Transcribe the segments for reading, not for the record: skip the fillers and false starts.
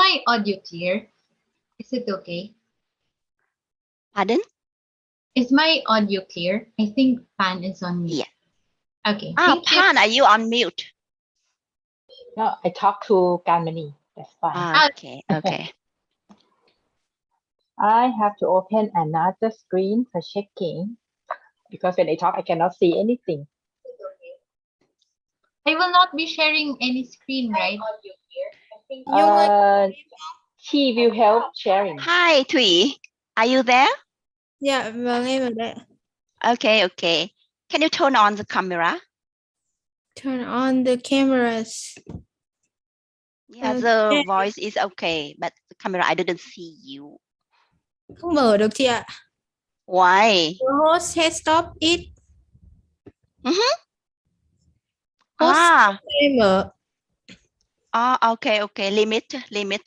my audio clear? Is it okay? Pardon? Is my audio clear? I think Pan is on mute. Yeah. Okay, thank you. Pan, are you on mute? No, I talk to Ganmani. That's fine. Okay. I have to open another screen for checking because when I talk, I cannot see anything. I will not be sharing any screen, right? She will help sharing. Hi, Thủy. Are you there? Dạ, vâng, em ở đây. Okay. Can you turn on the camera? Turn on the cameras. Yeah, the voice is okay, but the camera, I didn't see you. Không mở được chị ạ. Why? The host has stopped it. Host em mở. Okay. Limit.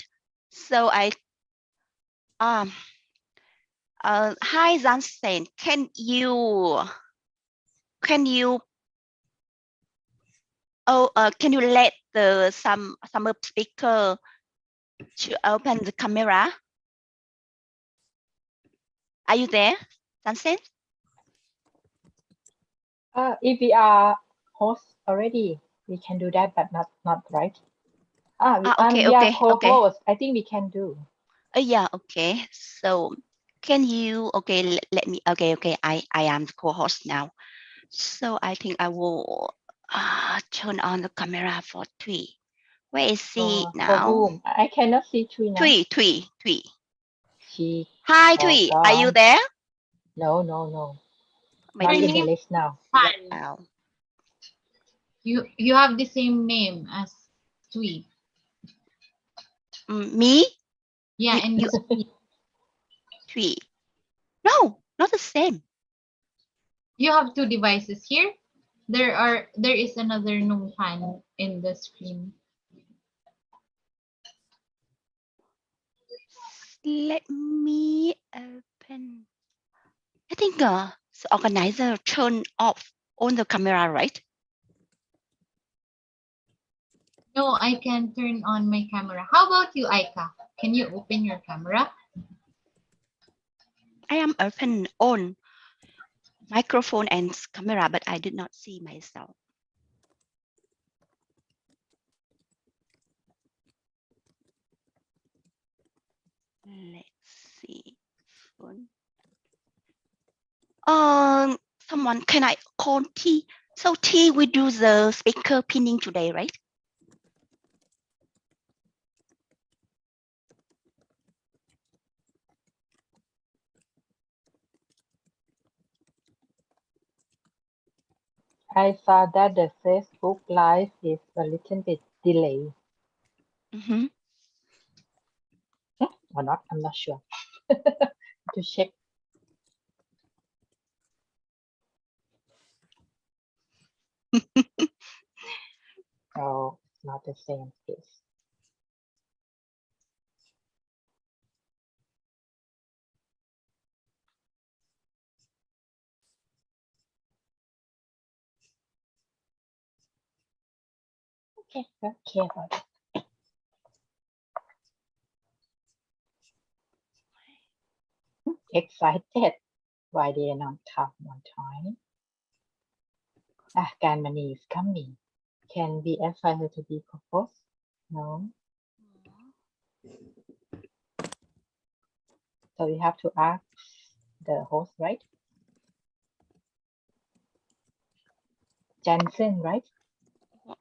So hi Jansen, can you let some speaker to open the camera? Are you there, Jansen? If we are hosts already, we can do that, but not right. We are co-host. I think we can do. Yeah, okay. So can you, let me, okay. I am the co-host now. So I think I will turn on the camera for Thủy. Where is she now? For whom? I cannot see Thủy now. Thủy. Hi, Thủy. Are you there? No. Not in the list now. Wow. You have the same name as Thủy. Me? Yeah, and you. Thủy. No, not the same. You have two devices here. There is another known Pan in the screen. Let me open. I think the organizer turned off on the camera, right? No, I can turn on my camera. How about you, Aika? Can you open your camera? I am open on microphone and camera, but I did not see myself. Let's see. Someone, can I call T? So T, we do the speaker pinning today, right? I saw that the Facebook Live is a little bit delayed. Or not, I'm not sure. To check. Oh, it's not the same case. Okay, about it. Excited. Why they are not top one time? Ganmani is coming. Can we invite her to be co-host? No. So we have to ask the host, right? Jansen, right?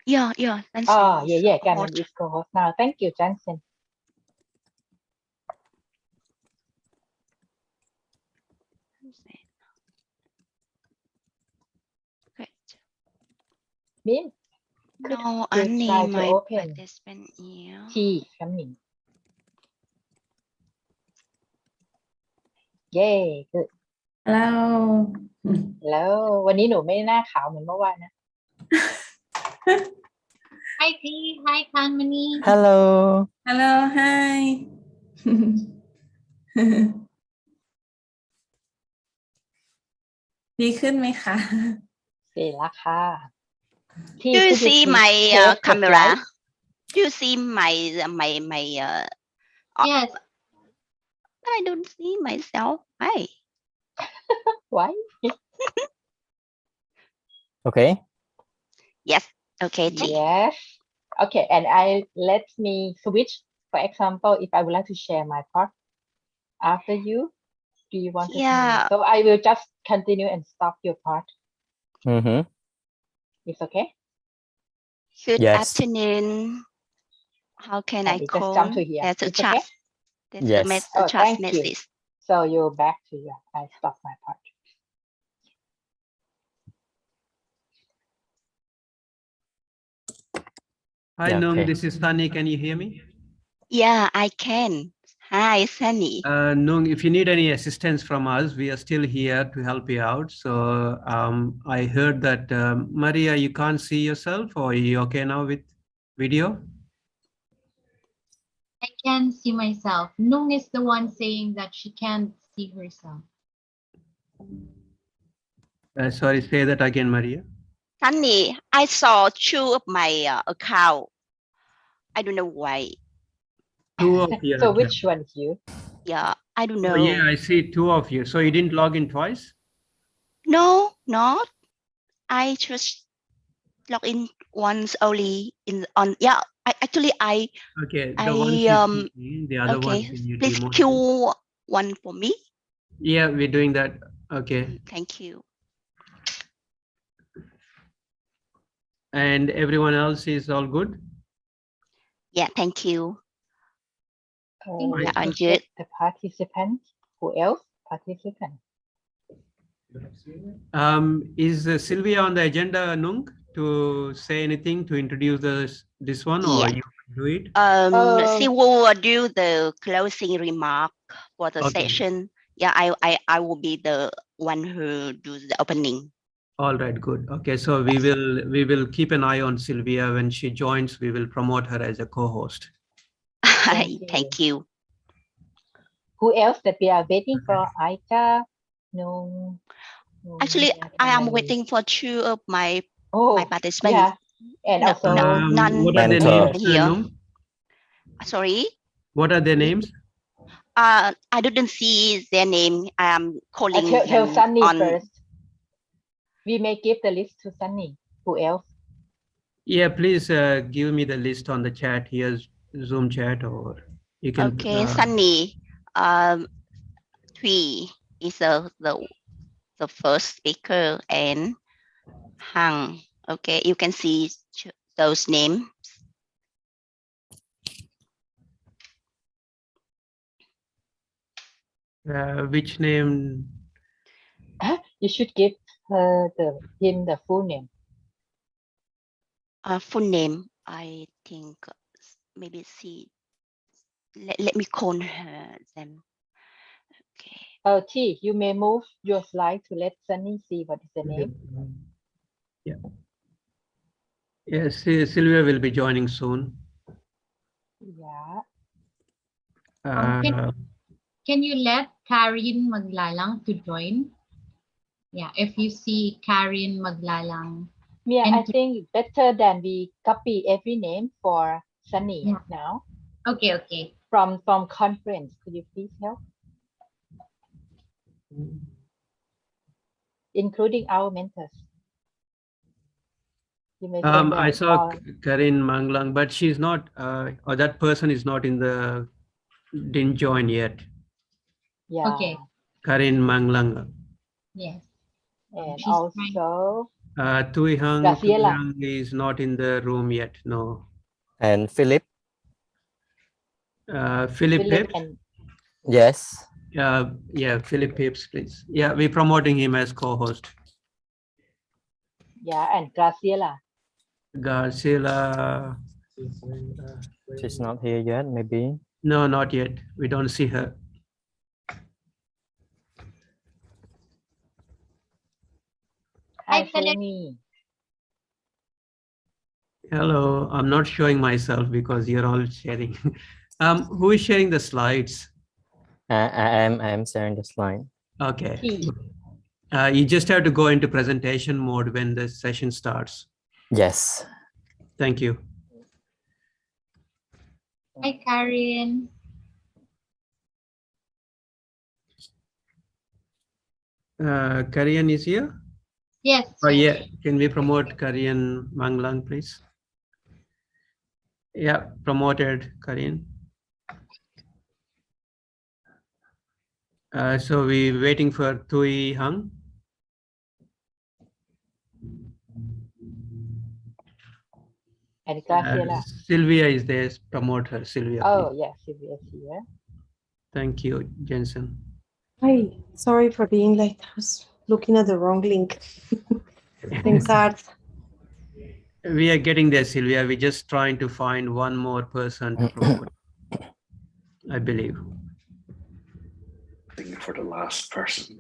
Yeah. Yeah. Ganmani is co-host now. Thank you, Jansen. Great. Min, no, you Annie, try to my open. participant here. T coming. Yay, good. Hello วันนี้หนูไม่หน้าขาวเหมือนเมื่อวานนะ Hi T, hi Kanmani. Hello, hi. ดีขึ้นไหมคะ ดีแล้วค่ะ Do you see my camera? Do you see my Yes. I don't see myself. Hi. Why? Okay. Yes. Okay. T. Yes. Okay, and let me switch. For example, if I would like to share my part after you, do you want to continue? Yeah. So I will just continue and stop your part. Mm-hmm. It's okay? Good Yes. afternoon. How can And I we just call? jump to here. There's a It's chat. okay? There's Yes. a message. Oh, Chat thank you. message. So you're back to your, I stop my part. Hi, Yeah, Nung, okay. this is Sunny. Can you hear me? Yeah, I can. Hi, Sunny. Nung, if you need any assistance from us, we are still here to help you out. So I heard that, Maria, you can't see yourself, or are you okay now with video? I can see myself. Nung is the one saying that she can't see herself. Sorry, say that again, Maria. Sunny, I saw two of my account. I don't know why. Two of you. So which one is you? Yeah, I don't Oh, know. yeah, I see two of you. So you didn't log in twice? No, not. I just log in once only in on. Yeah, I Okay, the ones you see, the other okay. one can you Please demote? queue one for me. Yeah, we're doing that. Okay. Thank you. And everyone else is all good? Yeah, thank you. Let Yeah, I'm me good. check the participant. Who else? Participant. Is Sylvia on the agenda, Nung, to say anything, to introduce this one, or Yeah. you do it? She will do the closing remark for the Okay. session. Yeah, I will be the one who does the opening. All right, good. Okay, so we will keep an eye on Sylvia. When she joins, we will promote her as a co-host. Thank you. Who else that we are waiting for? Aika, no. Actually, I am waiting for two of my participants. Yeah, and No, also none What are their Mentor. names, here. Nung? Sorry. What are their names? I didn't see their name. I am calling tell them Sunny on. first. We may give the list to Sunny. Who else? Yeah, please give me the list on the chat. Here's Zoom chat, or you can. Okay, Sunny. 3 is the first speaker, and Hang. Okay, you can see those names. Which name? You should give her him the full name. Full name, I think maybe see. Let me call her then. Okay. T, you may move your slide to let Sunny see what is the name. Yeah. Yes, Sylvia will be joining soon. Yeah. Can you let Karin Maglalang to join? Yeah, if you see Karin Maglalang. Yeah, I think better than we copy every name for Sunny now. Okay, okay. From conference, could you please help? Including our mentors. You may send I saw all. Karin Manglang, but she's not, or that person is not didn't join yet. Yeah. Okay. Karin Manglang. Yes. And also Tui Hang Graciela is not in the room yet. No. And Philip. Philip Pips. Yes. Yeah, Philip Pips, please. Yeah, we're promoting him as co-host. Yeah, and Graciela. Garcila. She's not here yet, maybe. No, not yet. We don't see her. Hi, Shalini. Hello, I'm not showing myself because you're all sharing. Who is sharing the slides? I am sharing the slide. Okay. You just have to go into presentation mode when the session starts. Yes. Thank you. Hi, Karin. Karian is here? Yes. Oh, yes. yeah. Can we promote Karian Manglang, please? Yeah, promoted Karian. So we're waiting for Tui Hang. Sylvia is there. Promote her, Sylvia. Oh, please. yeah, Sylvia is here. Thank you, Jensen. Hi, sorry for being late. I was looking at the wrong link. Thanks, Art. We are getting there, Sylvia. We're just trying to find one more person to promote, I believe. For the last person.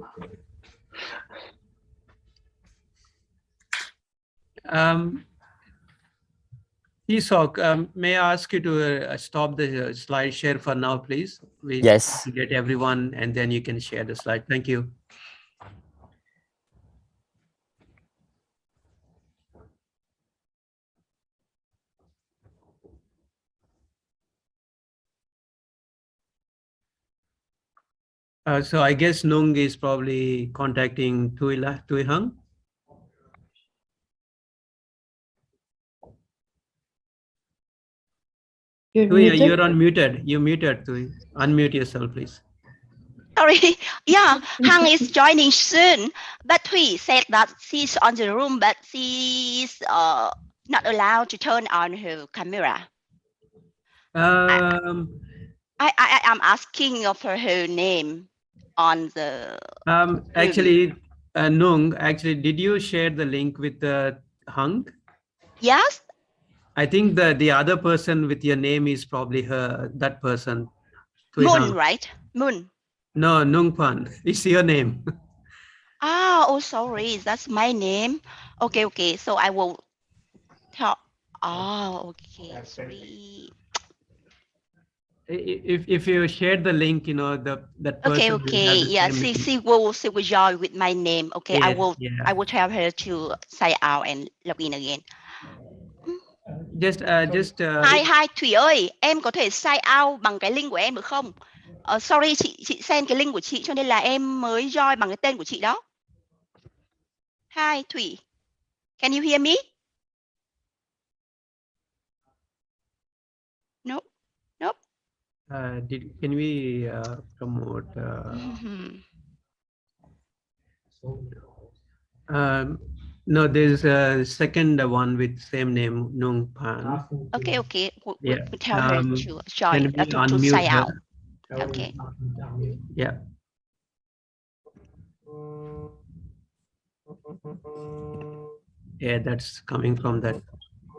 Isok, may I ask you to stop the slide share for now, please? We Yes. get everyone, and then you can share the slide. Thank you. So I guess Nung is probably contacting Tui Hang. You're unmuted. You're muted. Tui. Unmute yourself, please. Sorry. Yeah, Hang is joining soon. But Tui said that she's on the room, but she's not allowed to turn on her camera. I am asking for her name on the actually, Nung, actually, did you share the link with Hang? Yes. I think the other person with your name is probably that person. Moon, right? Moon. No, Nung Pan. It's your name. Oh, sorry. That's my name. Okay. So I will tell. Oh, okay. Sorry. If you share the link, that person will have the Yeah, same she will join with my name. Okay, I will tell her to sign out and log in again. Hi Thủy ơi, em có thể sign out bằng cái link của em được không? Sorry, chị send cái link của chị cho nên là em mới join bằng cái tên của chị đó. Hi Thủy, can you hear me? Nope. Can we promote? No, there's a second one with same name, Nung Pan. Okay. We'll tell her to join, to sign out. Okay. Yeah. Yeah, that's coming from that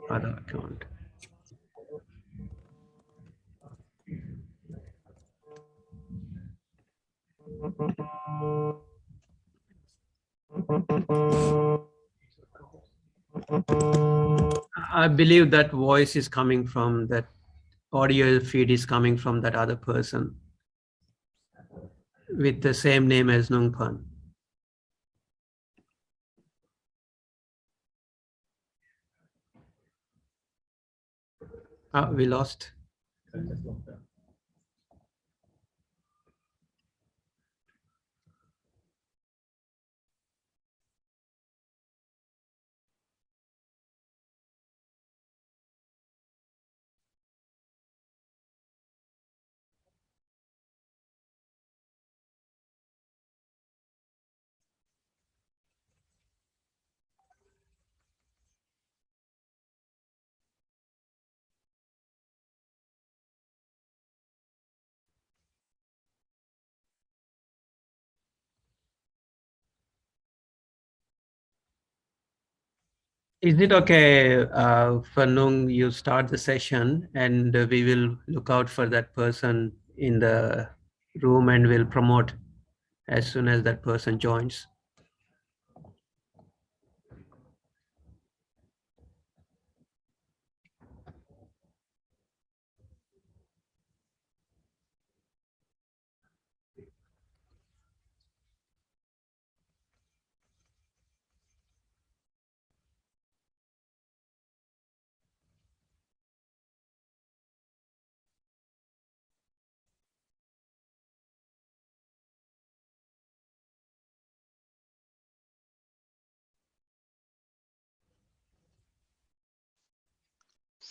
other account. I believe that voice is coming from that audio feed is coming from that other person with the same name as Nung Pan. We lost. Is it okay for Nung, you start the session and we will look out for that person in the room and we'll promote as soon as that person joins.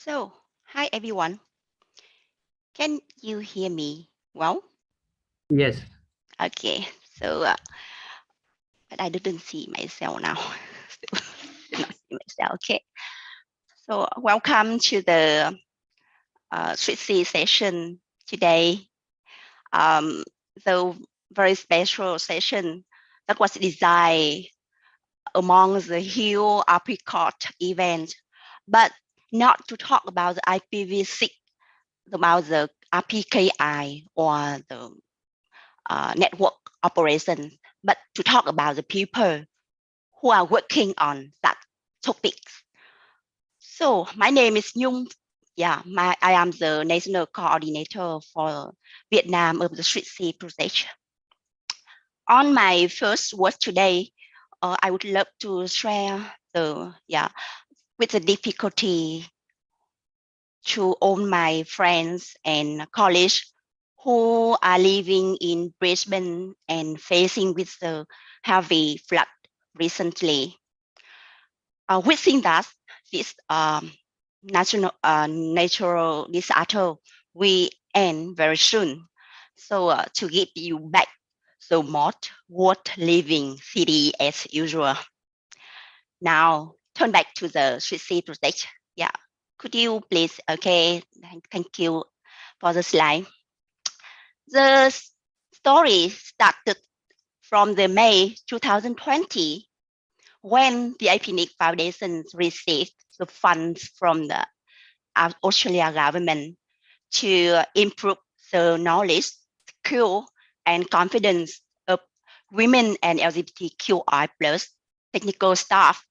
So, hi everyone. Can you hear me well? Yes. Okay, so but I didn't see myself now. Still not see myself. Okay, so welcome to the Street C session today. The very special session that was designed among the huge APRICOT event, but not to talk about the IPv6, about the RPKI or the network operation, but to talk about the people who are working on that topics. So my name is Nhung. Yeah, I am the national coordinator for Vietnam of the Street C project. On my first word today, I would love to share with the difficulty to all my friends and colleagues who are living in Brisbane and facing with the heavy flood recently. Within that, this natural disaster will end very soon. So to give you back the most worth living city as usual. Now turn back to the Street C project. Yeah, could you please? Okay, thank you for the slide. The story started from the May 2020 when the APRICOT Foundation received the funds from the Australia government to improve the knowledge, skill, and confidence of women and LGBTQI+ technical staff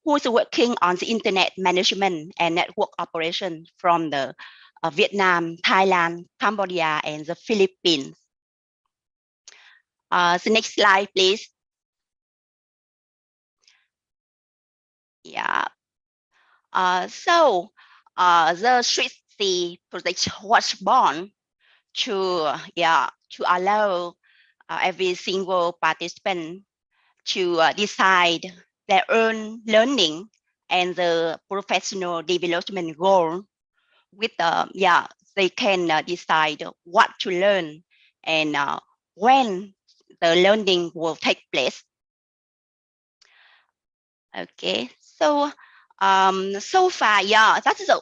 who is working on the internet management and network operation from the Vietnam, Thailand, Cambodia, and the Philippines. The next slide, please. Yeah. The Street C project was born to allow every single participant to decide their own learning and the professional development goal with they can decide what to learn and when the learning will take place. Okay, so so far, that's the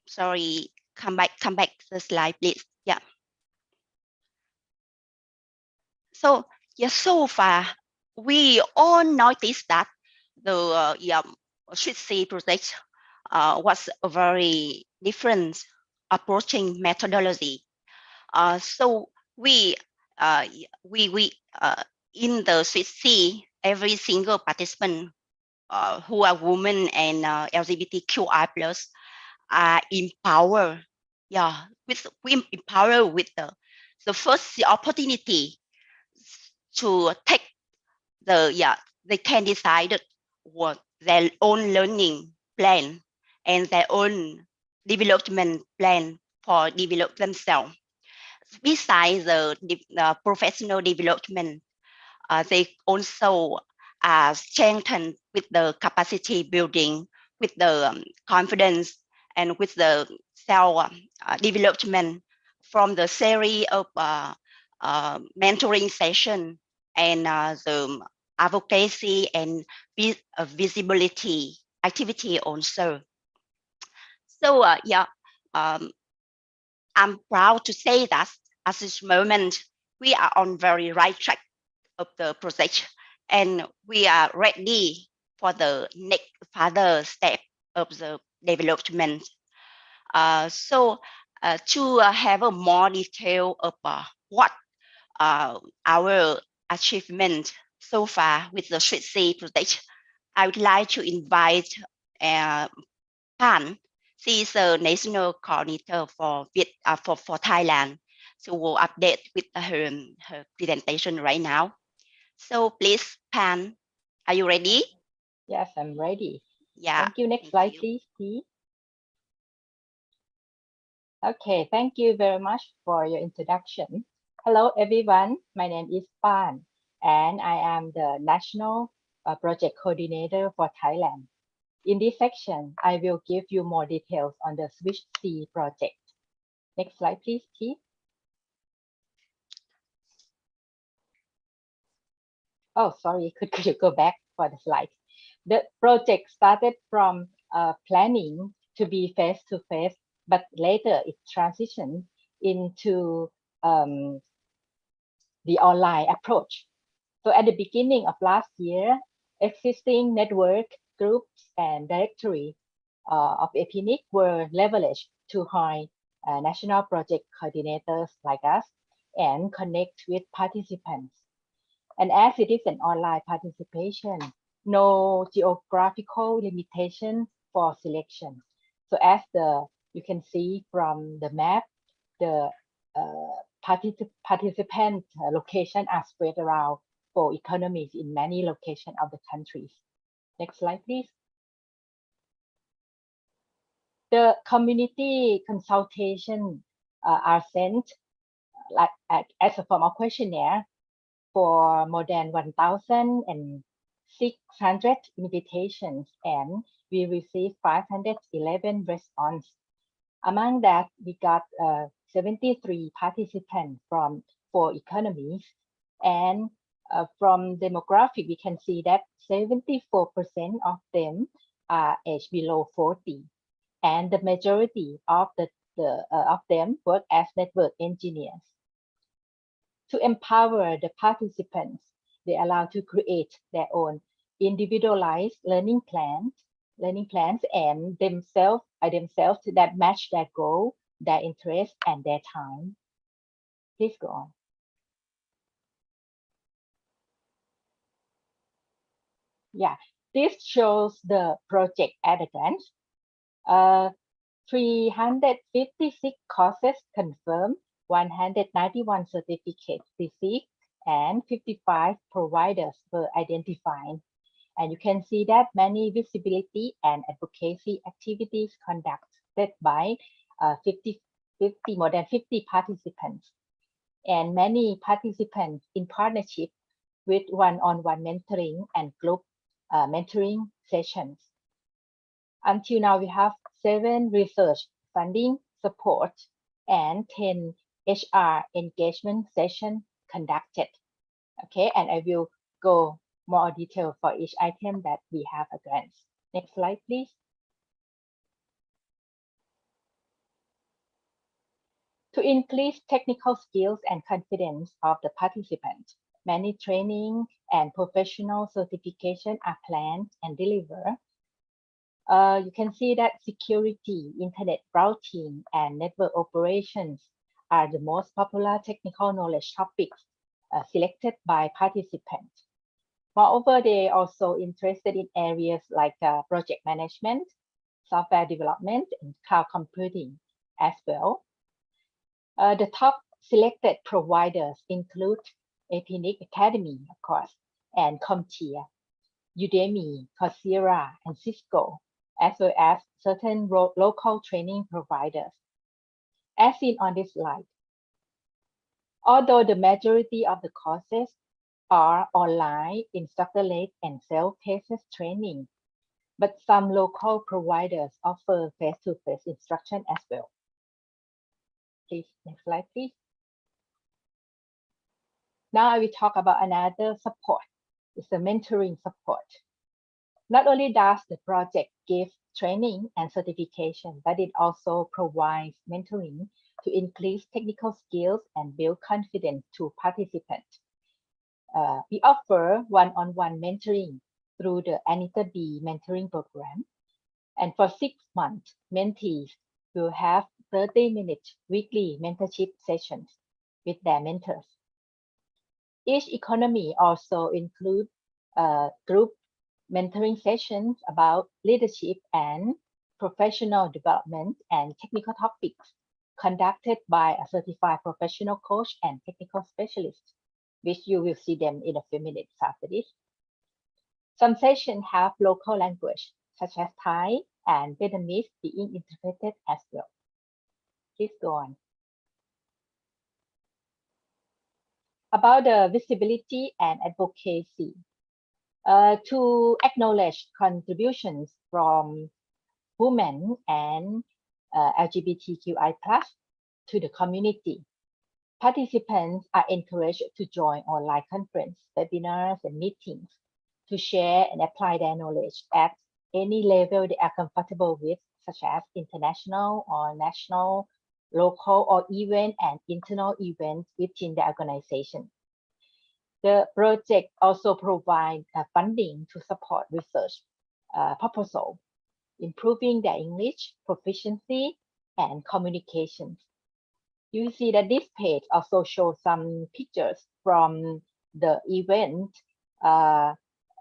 sorry, come back the slide, please. Yeah. So so far we all noticed that the Street C project was a very different approaching methodology. So we in the Street C, every single participant who are women and LGBTQI+ are empowered. Yeah, we empower with the first opportunity to take they can decide what their own learning plan and their own development plan for develop themselves. Besides the professional development, they also strengthen with the capacity building, with the confidence, and with the self development from the series of mentoring session and the advocacy and visibility activity also. So I'm proud to say that at this moment we are on very right track of the project, and we are ready for the next further step of the development. To have a more detail of what our achievement so far with the Street C project, I would like to invite Pan. She is a national coordinator for Thailand. So we'll update with her presentation right now. So please, Pan, are you ready? Yes, I'm ready. Yeah. Thank you. Next slide, please. Okay, thank you very much for your introduction. Hello, everyone. My name is Pan, and I am the National Project Coordinator for Thailand. In this section, I will give you more details on the Switch C project. Next slide, please, Keith. Oh, sorry, could you go back for the slide? The project started from planning to be face-to-face, but later it transitioned into the online approach. So at the beginning of last year, existing network groups and directory of APRICOT were leveraged to hire national project coordinators like us and connect with participants. And as it is an online participation, no geographical limitation for selection. So as you can see from the map, the participant location are spread around 4 economies in many locations of the countries. Next slide, please. The community consultation are sent as a form of questionnaire for more than 1,600 invitations, and we received 511 responses. Among that, we got 73 participants from 4 economies, and from demographic, we can see that 74% of them are aged below 40, and the majority of them work as network engineers. To empower the participants, they allow to create their own individualized learning plans and themselves that match their goal, their interest, and their time. Please go on. Yeah, this shows the project at a glance. 356 courses confirmed, 191 certificates received, and 55 providers were identified. And you can see that many visibility and advocacy activities conducted by more than 50 participants, and many participants in partnership with one-on-one mentoring and group mentoring sessions. Until now, we have 7 research funding support and 10 HR engagement sessions conducted. Okay, and I will go more detail for each item that we have a glance. Next slide, please. To increase technical skills and confidence of the participants, many training and professional certification are planned and delivered. You can see that security, internet routing, and network operations are the most popular technical knowledge topics selected by participants. Moreover, they are also interested in areas like project management, software development, and cloud computing as well. The top selected providers include APRICOT Academy, of course, and CompTIA, Udemy, Coursera, and Cisco, as well as certain local training providers. As seen on this slide, although the majority of the courses are online, instructor-led, and self-paced training, but some local providers offer face-to-face instruction as well. Please, next slide, please. Now I will talk about another support. It's the mentoring support. Not only does the project give training and certification, but it also provides mentoring to increase technical skills and build confidence to participants. We offer one-on-one mentoring through the Anita B mentoring program. And for 6 months, mentees will have 30-minute weekly mentorship sessions with their mentors. Each economy also includes group mentoring sessions about leadership and professional development and technical topics conducted by a certified professional coach and technical specialist, which you will see them in a few minutes after this. Some sessions have local language, such as Thai and Vietnamese being interpreted as well. Please go on. About the visibility and advocacy. to acknowledge contributions from women and LGBTQI+ to the community. Participants are encouraged to join online conference, webinars, and meetings to share and apply their knowledge at any level they are comfortable with, such as international or national, local, or even an internal events within the organization. The project also provides funding to support research proposal, improving their English proficiency and communications. You see that this page also shows some pictures from the event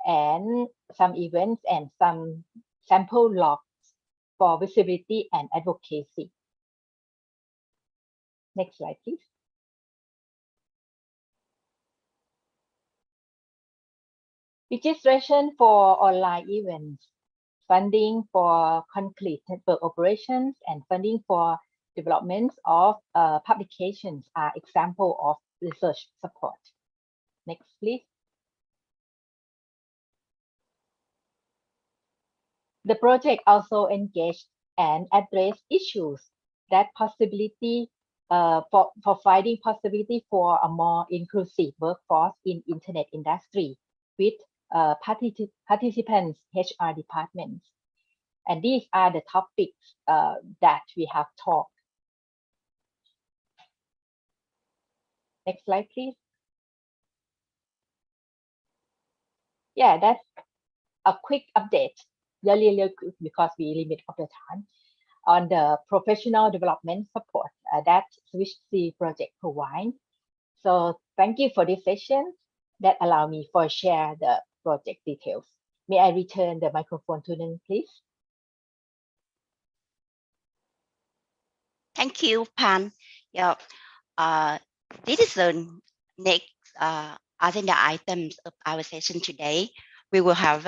and some events and some sample logs for visibility and advocacy. Next slide, please. Registration for online events, funding for concrete network operations, and funding for developments of publications are example of research support. Next, please. The project also engaged and addressed issues that possibility for finding possibility for a more inclusive workforce in internet industry with participants HR departments. And these are the topics that we have talked. Next slide, please. Yeah, that's a quick update, really quick because we limit of the time, on the professional development support that Switch-C project provides. So thank you for this session that allow me for share the project details. May I return the microphone to Ninh, please? Thank you, Pan. Yeah, this is the next agenda items of our session today. We will have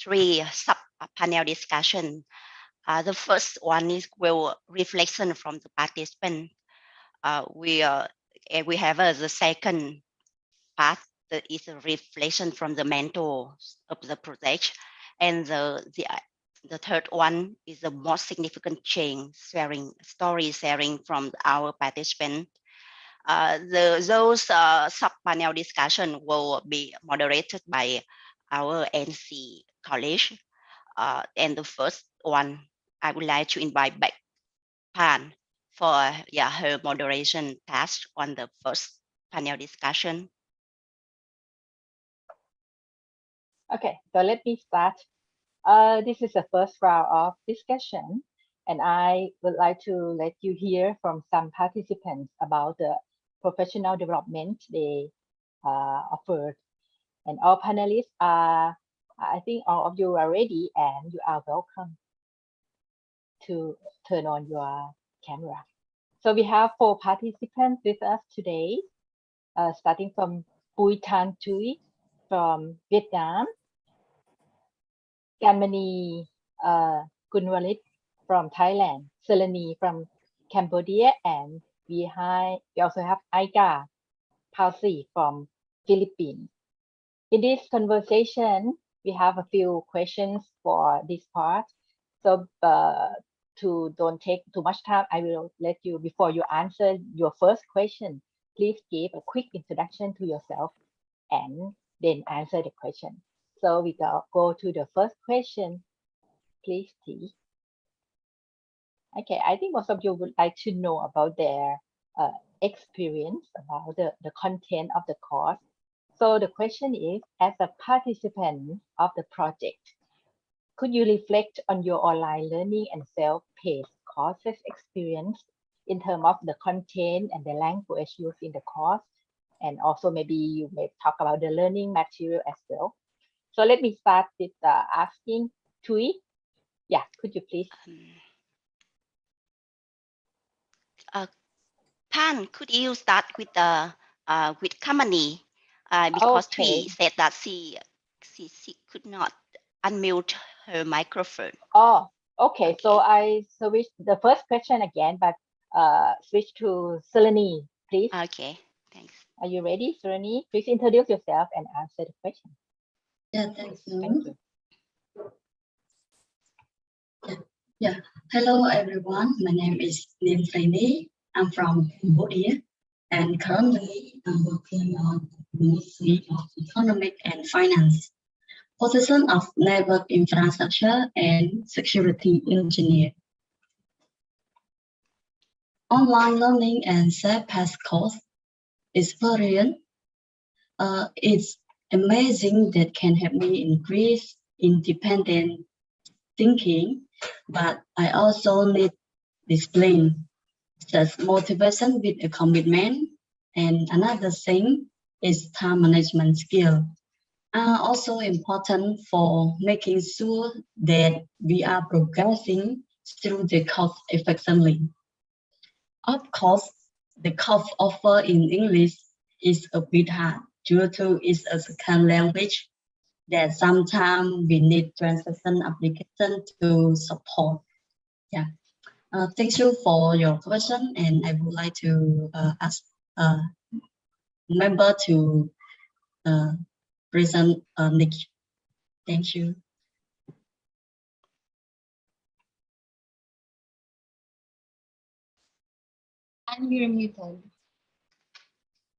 3 sub-panel discussion. The first one is reflection from the participant. We have the second part that is a reflection from the mentors of the project, and the third one is the most significant change story sharing from our participants. Those sub-panel discussion will be moderated by our NC college. And the first one, I would like to invite back Pan for her moderation task on the first panel discussion. Okay, so let me start. This is the first round of discussion, and I would like to let you hear from some participants about the professional development they offered. And all panelists are, I think all of you are ready, and you are welcome to turn on your camera. So we have 4 participants with us today, starting from Bùi Thanh Thuy from Vietnam, Kanmani Kunwalit from Thailand, Selani from Cambodia, and we also have Aika Palsi from Philippines. In this conversation, we have a few questions for this part. So to don't take too much time, I will let you, before you answer your first question, please give a quick introduction to yourself and then answer the question. So we go to the first question, please, T. Okay, I think most of you would like to know about their experience, about the content of the course. So the question is, as a participant of the project, could you reflect on your online learning and self-paced courses experience in terms of the content and the language used in the course? And also maybe you may talk about the learning material as well. So let me start with asking Thuy. Yeah, could you please? Pan, could you start with Kamani? Because Okay. Thuy said that she could not unmute her microphone. Oh, okay. So I switch the first question again, but switch to Selani, please. Okay, thanks. Are you ready, Selani? Please introduce yourself and answer the question. Yeah, thank you. Thank you. Yeah. Hello, everyone. My name is Nim Saini. I'm from Cambodia, and currently I'm working on the Ministry of Economic and Finance, position of network infrastructure and security engineer. Online learning and self-paced course experience. It's amazing that can help me increase independent thinking, but I also need discipline, such motivation with a commitment. And another thing is time management skill are also important for making sure that we are progressing through the course effectively. Of course, the course offer in English is a bit hard due to it's a second language that sometimes we need translation application to support. Yeah. Thank you for your question, and I would like to ask member to present Nick. Thank you. And you're muted.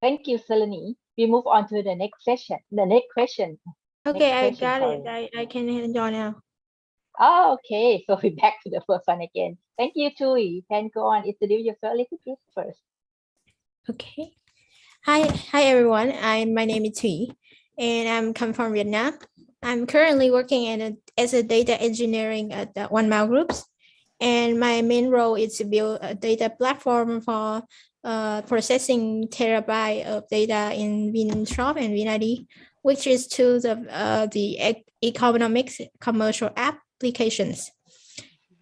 Thank you, Selene. We move on to the next session. The next question. Okay, I Next question, got it. I can enjoy now. Oh, okay. So we're back to the first one again. Thank you, Tui. You can go on, introduce yourself a little bit first. Okay. Hi everyone. My name is Thủy, and I'm come from Vietnam. I'm currently working as a data engineering at One Mile Groups, and my main role is to build a data platform for processing terabyte of data in WinShop and WinID, which is tools of the economics commercial applications.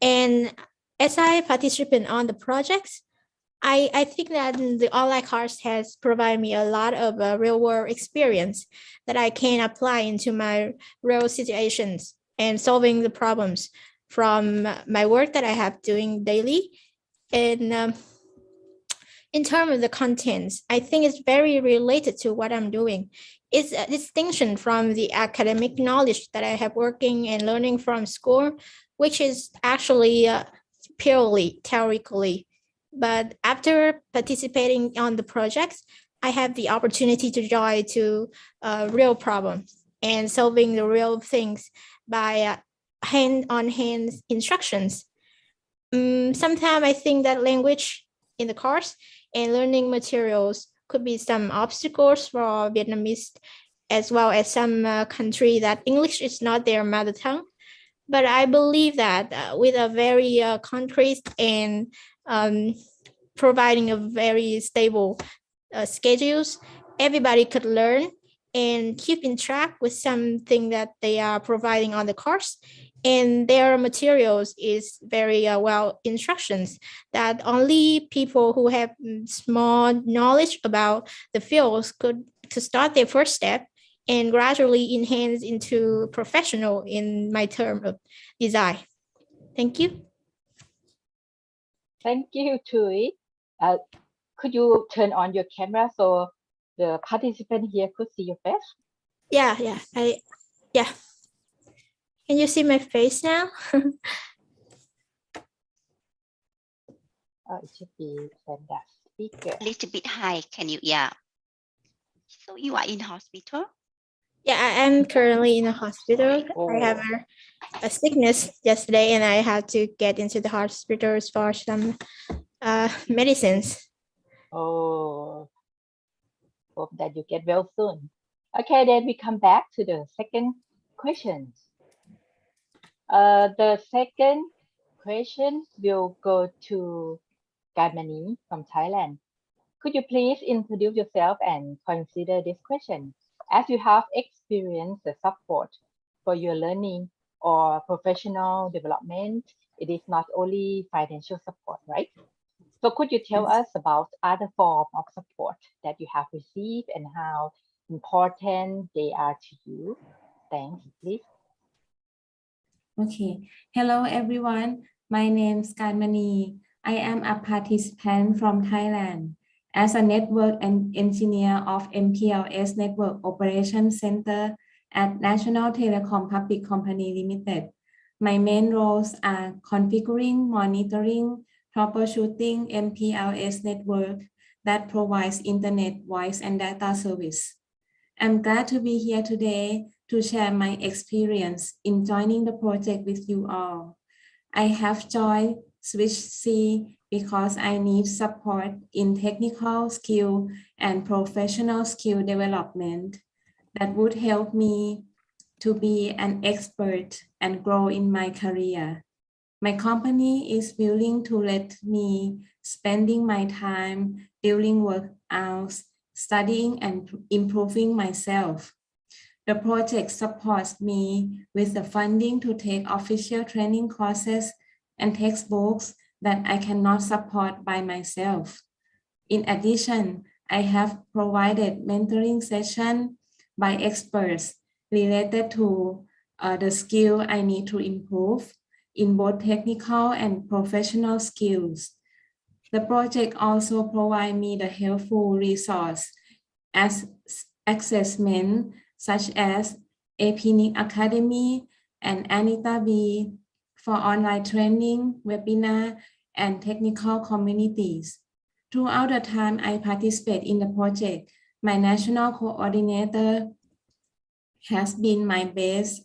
And as I participate on the projects, I think that the online course has provided me a lot of real world experience that I can apply into my real situations and solving the problems from my work that I have doing daily. And in terms of the contents, I think it's very related to what I'm doing. It's a distinction from the academic knowledge that I have working and learning from school, which is actually purely theoretically. But after participating on the projects, I have the opportunity to join to real problems and solving the real things by hand-on-hand instructions. Sometimes I think that language in the course and learning materials could be some obstacles for Vietnamese, as well as some country that English is not their mother tongue. But I believe that with a very concrete and providing a very stable schedules, everybody could learn and keep in track with something that they are providing on the course. And their materials is very well instructions that only people who have small knowledge about the fields could to start their first step and gradually enhance into professional in my term of design. Thank you. Thank you, Tui. Could you turn on your camera so the participant here could see your face? Yeah. Can you see my face now? It should be that speaker. A little bit high. Can you? Yeah. So you are in hospital? Yeah, I am currently in a hospital. Oh. I have a sickness yesterday, and I had to get into the hospital for some medicines. Oh, hope that you get well soon. Okay, then we come back to the second question. The second question will go to Garmani from Thailand. Could you please introduce yourself and consider this question? As you have experienced the support for your learning or professional development, it is not only financial support, right? So could you tell us about other forms of support that you have received and how important they are to you? Thanks, please. Okay. Hello, everyone. My name is Garmani. I am a participant from Thailand. As a network and engineer of MPLS Network Operations Center, at National Telecom Public Company Limited. My main roles are configuring, monitoring, troubleshooting MPLS network that provides internet, voice, and data service. I'm glad to be here today to share my experience in joining the project with you all. I have joined Switch C because I need support in technical skill and professional skill development that would help me to be an expert and grow in my career. My company is willing to let me spending my time during work hours, studying and improving myself. The project supports me with the funding to take official training courses and textbooks that I cannot support by myself. In addition, I have provided mentoring sessions by experts related to the skill I need to improve in both technical and professional skills. The project also provides me the helpful resource as assessment such as APRICOT Academy and Anita B for online training, webinar, and technical communities. Throughout the time I participate in the project, my national coordinator has been my best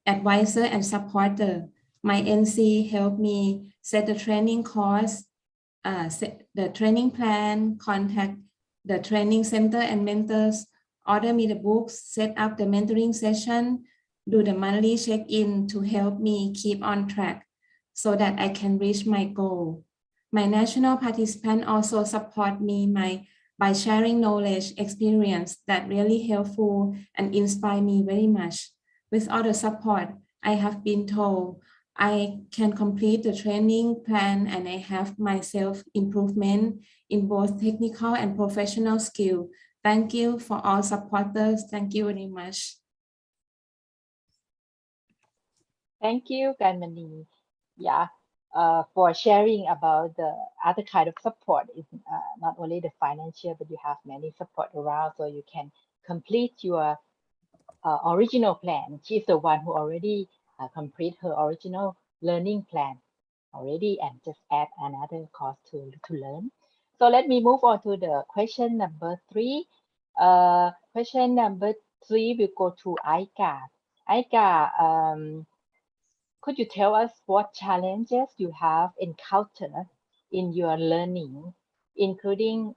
advisor and supporter. My NC helped me set the training course, set the training plan, contact the training center and mentors, order me the books, set up the mentoring session, do the monthly check-in to help me keep on track so that I can reach my goal. My national participant also support me by sharing knowledge, experience that really helpful and inspire me very much. With all the support, I have been told I can complete the training plan and I have my self-improvement in both technical and professional skill. Thank you for all supporters. Thank you very much. Thank you, Ganmani. Yeah, for sharing about the other kind of support. Is not only the financial, but you have many support around, so you can complete your original plan. She's the one who already complete her original learning plan already and just add another course to learn. So let me move on to the question number 3. Question number 3 will go to Aika. Aika, could you tell us what challenges you have encountered in your learning, including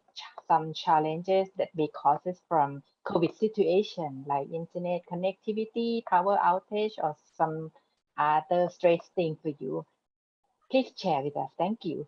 some challenges that may causes from COVID situation like internet connectivity, power outage, or some other stress thing for you? Please share with us. Thank you.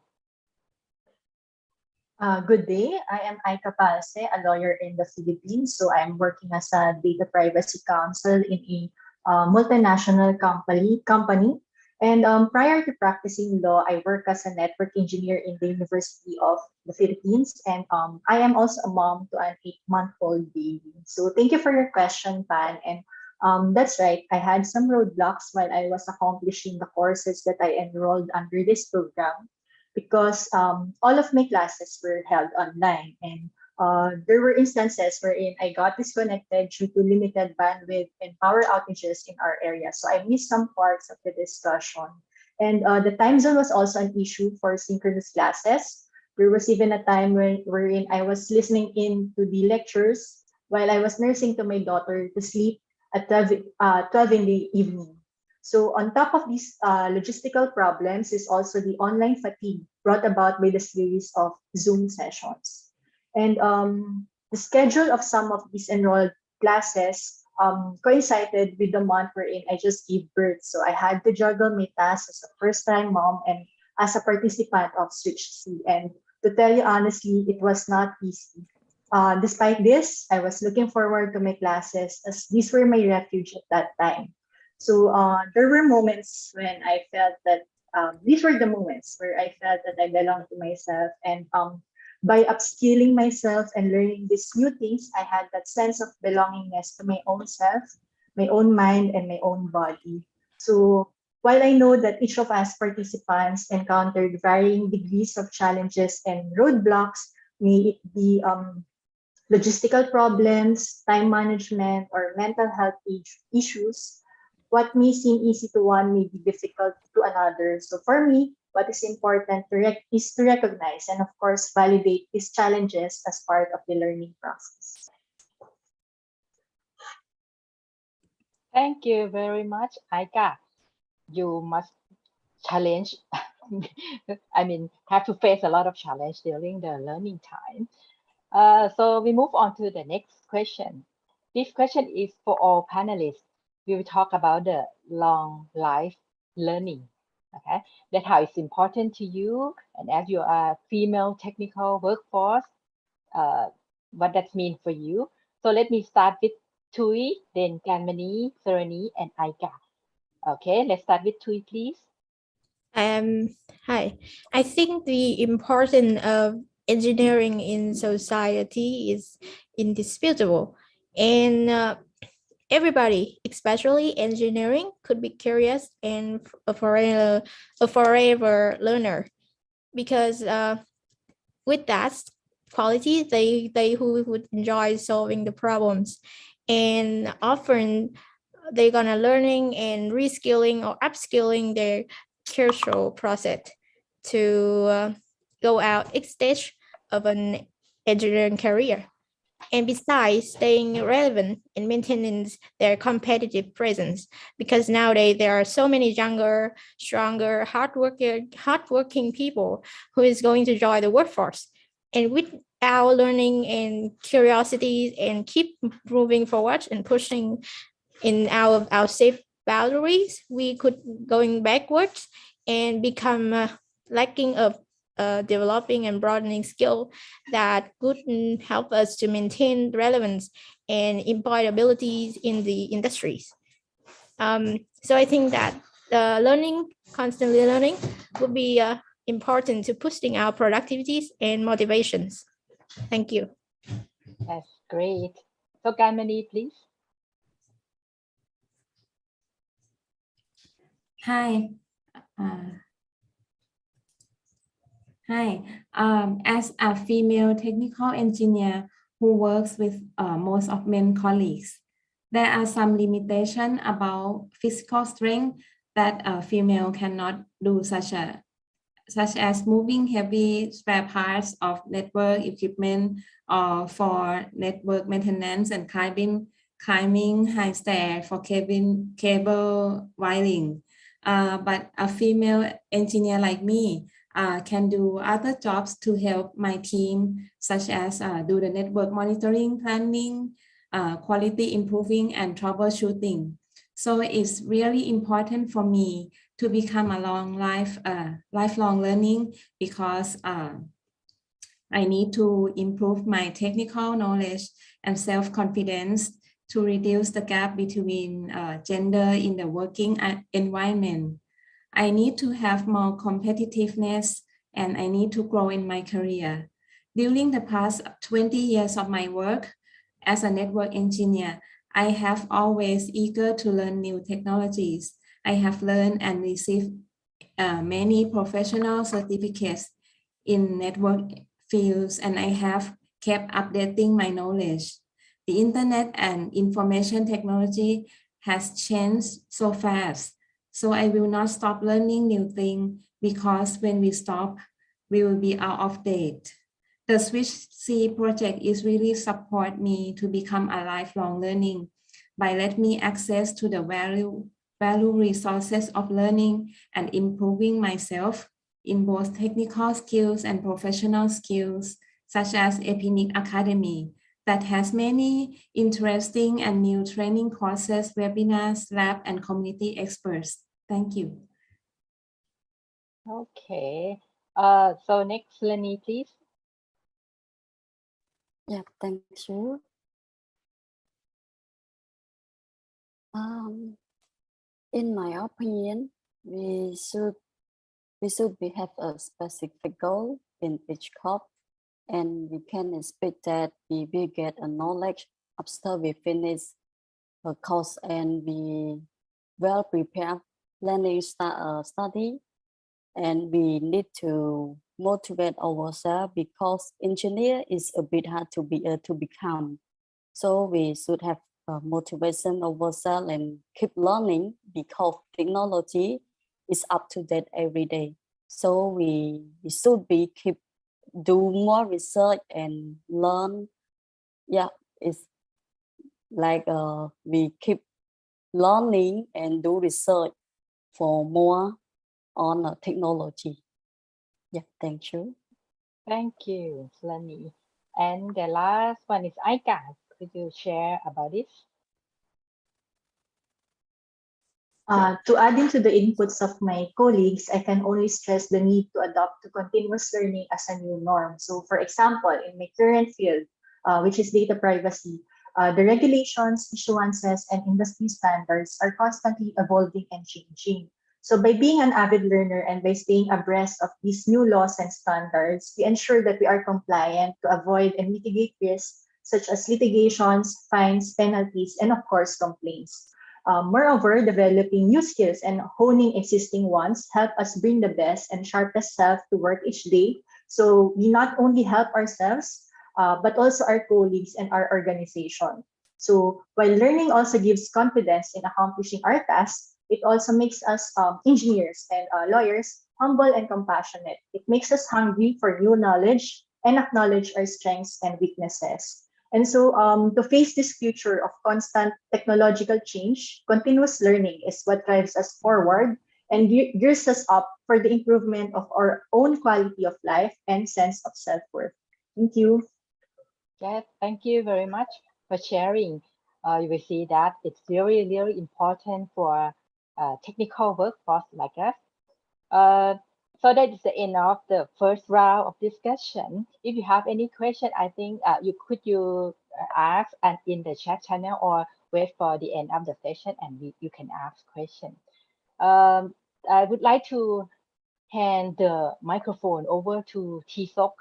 Good day. I am Aika Palse, a lawyer in the Philippines. So I'm working as a data privacy counsel in a multinational company. And prior to practicing law, I work as a network engineer in the University of the Philippines. And I am also a mom to an 8-month-old baby. So thank you for your question, Pan. And that's right. I had some roadblocks while I was accomplishing the courses that I enrolled under this program, because all of my classes were held online, and there were instances wherein I got disconnected due to limited bandwidth and power outages in our area. So I missed some parts of the discussion. And the time zone was also an issue for synchronous classes. There was even a time wherein I was listening in to the lectures while I was nursing to my daughter to sleep at 12 in the evening. So on top of these logistical problems is also the online fatigue brought about by the series of Zoom sessions. And the schedule of some of these enrolled classes coincided with the month wherein I just gave birth. So I had to juggle my tasks as a first-time mom and as a participant of Switch C. And to tell you honestly, it was not easy. Despite this, I was looking forward to my classes as these were my refuge at that time. So there were moments when I felt that these were the moments where I felt that I belonged to myself. And by upskilling myself and learning these new things, I had that sense of belongingness to my own self, my own mind, and my own body. So while I know that each of us participants encountered varying degrees of challenges and roadblocks, may it be logistical problems, time management, or mental health issues, what may seem easy to one may be difficult to another. So for me, what is important is to recognize and of course validate these challenges as part of the learning process. Thank you very much, Aika. You must challenge, have to face a lot of challenge during the learning time. So we move on to the next question. This question is for all panelists. We will talk about the long life learning. Okay, that's how it's important to you. And as you are female technical workforce, what that means for you. So let me start with Tui, then Kanmani, Sarani, and Aika. Okay, let's start with Tui, please. Hi. I think the importance of engineering in society is indisputable, and everybody, especially engineering, could be curious and a forever learner, because with that quality, they who would enjoy solving the problems, and often they're gonna learning and reskilling or upskilling their cultural process to go out each stage of an engineering career. And besides, staying relevant and maintaining their competitive presence, because nowadays there are so many younger, stronger, hardworking people who is going to join the workforce. And with our learning and curiosity and keep moving forward and pushing in our safe boundaries, we could going backwards and become lacking of developing and broadening skill that could help us to maintain relevance and employability in the industries. So I think that constantly learning would be important to boosting our productivities and motivations. Thank you. That's great. So Kanmani, please. Hi. Hi. As a female technical engineer who works with most of men colleagues, there are some limitations about physical strength that a female cannot do, such as moving heavy spare parts of network equipment or for network maintenance and climbing high stairs for cable wiring. But a female engineer like me can do other jobs to help my team, such as do the network monitoring, planning, quality improving, and troubleshooting. So it's really important for me to become a lifelong learning, because I need to improve my technical knowledge and self-confidence to reduce the gap between gender in the working environment. I need to have more competitiveness, and I need to grow in my career. During the past 20 years of my work as a network engineer, I have always eager to learn new technologies. I have learned and received many professional certificates in network fields, and I have kept updating my knowledge. The internet and information technology has changed so fast, so I will not stop learning new things, because when we stop, we will be out of date. The Switch C project is really support me to become a lifelong learning by letting me access to the value resources of learning and improving myself in both technical skills and professional skills, such as APRICOT Academy, that has many interesting and new training courses, webinars, lab, and community experts. Thank you. Okay. So next, Lenny, please. Yeah, thank you. In my opinion, we should have a specific goal in each course, and we can expect that we will get a knowledge after we finish a course and be well prepared planning study, and we need to motivate ourselves because engineer is a bit hard to become. So we should have motivation ourselves and keep learning because technology is up to date every day. So we should be keep do more research and learn. Yeah, it's like we keep learning and do research for more on technology. Yeah, thank you. Thank you, Lani. And the last one is Aika. Could you share about this? To add into the inputs of my colleagues, I can only stress the need to adopt to continuous learning as a new norm. So, for example, in my current field, which is data privacy, the regulations, issuances, and industry standards are constantly evolving and changing. So, by being an avid learner and by staying abreast of these new laws and standards, we ensure that we are compliant to avoid and mitigate risks such as litigations, fines, penalties, and of course, complaints. Moreover, developing new skills and honing existing ones help us bring the best and sharpest self to work each day. So we not only help ourselves, but also our colleagues and our organization. So while learning also gives confidence in accomplishing our tasks, it also makes us engineers and lawyers humble and compassionate. It makes us hungry for new knowledge and acknowledge our strengths and weaknesses. And so to face this future of constant technological change, continuous learning is what drives us forward and gears us up for the improvement of our own quality of life and sense of self-worth. Thank you. Yes, thank you very much for sharing. You will see that it's really, really important for technical workforce like us. So that is the end of the first round of discussion. If you have any question, I think you ask and in the chat channel or wait for the end of the session and you can ask question. I would like to hand the microphone over to T-Sok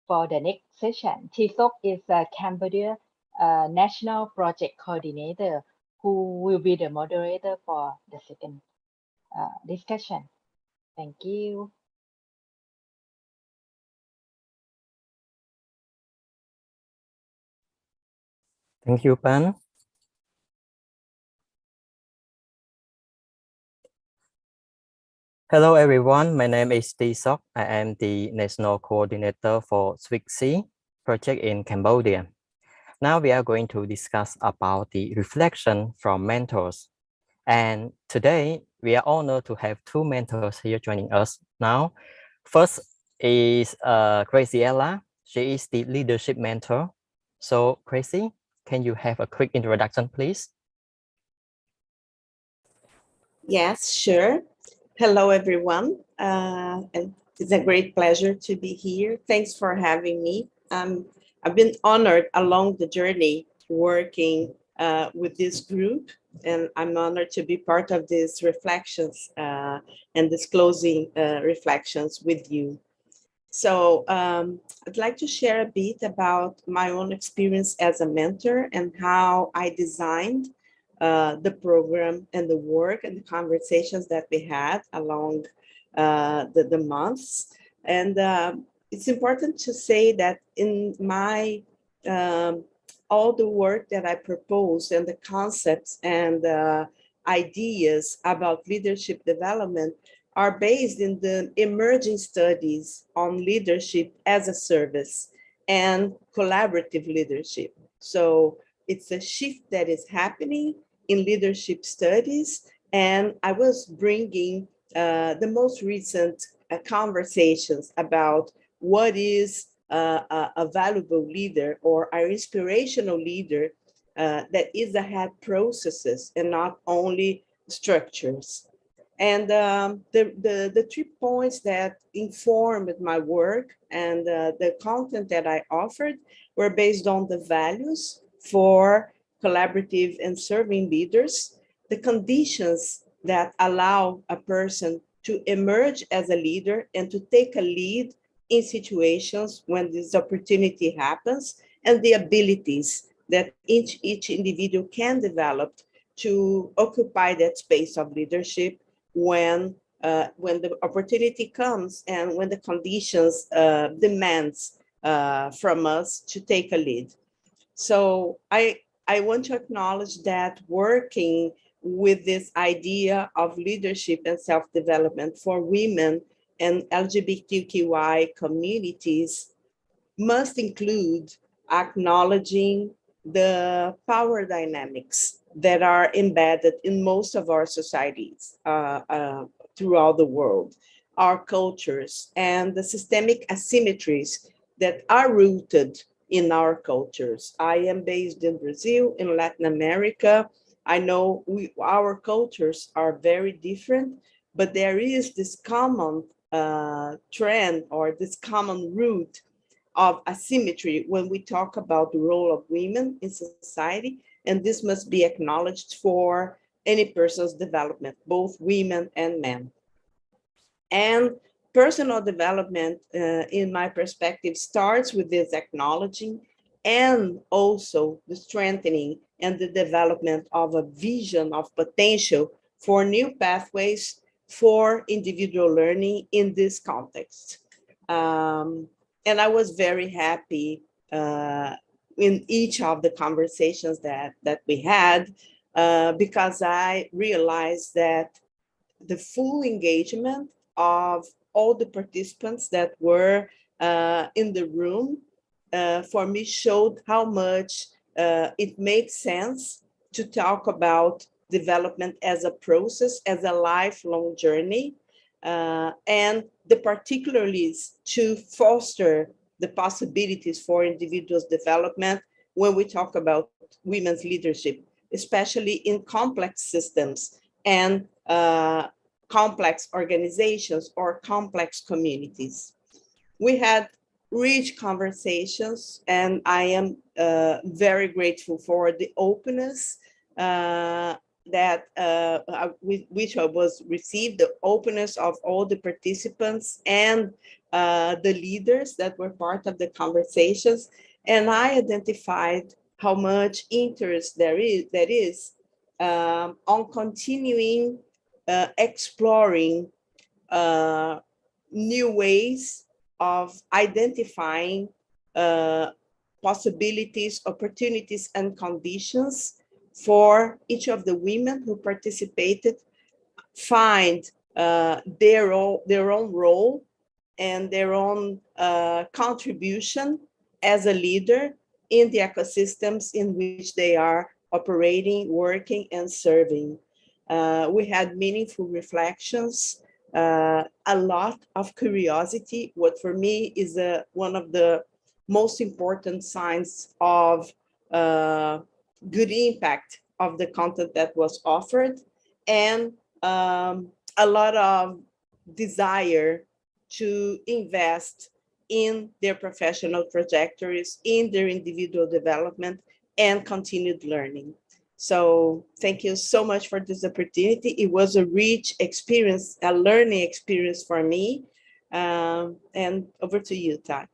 for the next session. T-Sok is a Cambodia National Project Coordinator who will be the moderator for the second discussion. Thank you. Thank you, Pan. Hello, everyone. My name is T-Sok. I am the National Coordinator for SWIC-C project in Cambodia. Now we are going to discuss about the reflection from mentors. And today we are honored to have two mentors here joining us now. First is Graciela. She is the leadership mentor. So Gracie, can you have a quick introduction, please? Yes, sure. Hello, everyone. And it's a great pleasure to be here. Thanks for having me. I've been honored along the journey working with this group, and I'm honored to be part of these reflections and disclosing reflections with you. So I'd like to share a bit about my own experience as a mentor and how I designed the program and the work and the conversations that we had along the months. And it's important to say that in my all the work that I propose and the concepts and ideas about leadership development are based in the emerging studies on leadership as a service and collaborative leadership. So it's a shift that is happening in leadership studies, and I was bringing the most recent conversations about what is a valuable leader or an inspirational leader that is ahead processes and not only structures. And the 3 points that informed my work and the content that I offered were based on the values for collaborative and serving leaders, the conditions that allow a person to emerge as a leader and to take a lead in situations when this opportunity happens, and the abilities that each individual can develop to occupy that space of leadership when when the opportunity comes and when the conditions demands from us to take a lead. So I want to acknowledge that working with this idea of leadership and self-development for women and LGBTQI communities must include acknowledging the power dynamics that are embedded in most of our societies throughout the world, our cultures, and the systemic asymmetries that are rooted in our cultures. I am based in Brazil, in Latin America. I know our cultures are very different, but there is this common trend or this common root of asymmetry when we talk about the role of women in society, and this must be acknowledged for any person's development, both women and men. And personal development, in my perspective, starts with this acknowledging and also the strengthening and the development of a vision of potential for new pathways for individual learning in this context. And I was very happy in each of the conversations that we had, because I realized that the full engagement of all the participants that were in the room, for me, showed how much it makes sense to talk about development as a process, as a lifelong journey, and the particularities to foster the possibilities for individuals' development when we talk about women's leadership, especially in complex systems and complex organizations or complex communities. We had rich conversations, and I am very grateful for the openness that which was received, the openness of all the participants and the leaders that were part of the conversations. And I identified how much interest there is on continuing exploring new ways of identifying possibilities, opportunities, and conditions for each of the women who participated, find their own role and their own contribution as a leader in the ecosystems in which they are operating, working, and serving. We had meaningful reflections, a lot of curiosity, what for me is one of the most important signs of good impact of the content that was offered, and a lot of desire to invest in their professional trajectories, in their individual development, and continued learning. So thank you so much for this opportunity. It was a rich experience, a learning experience for me. And over to you, Ty.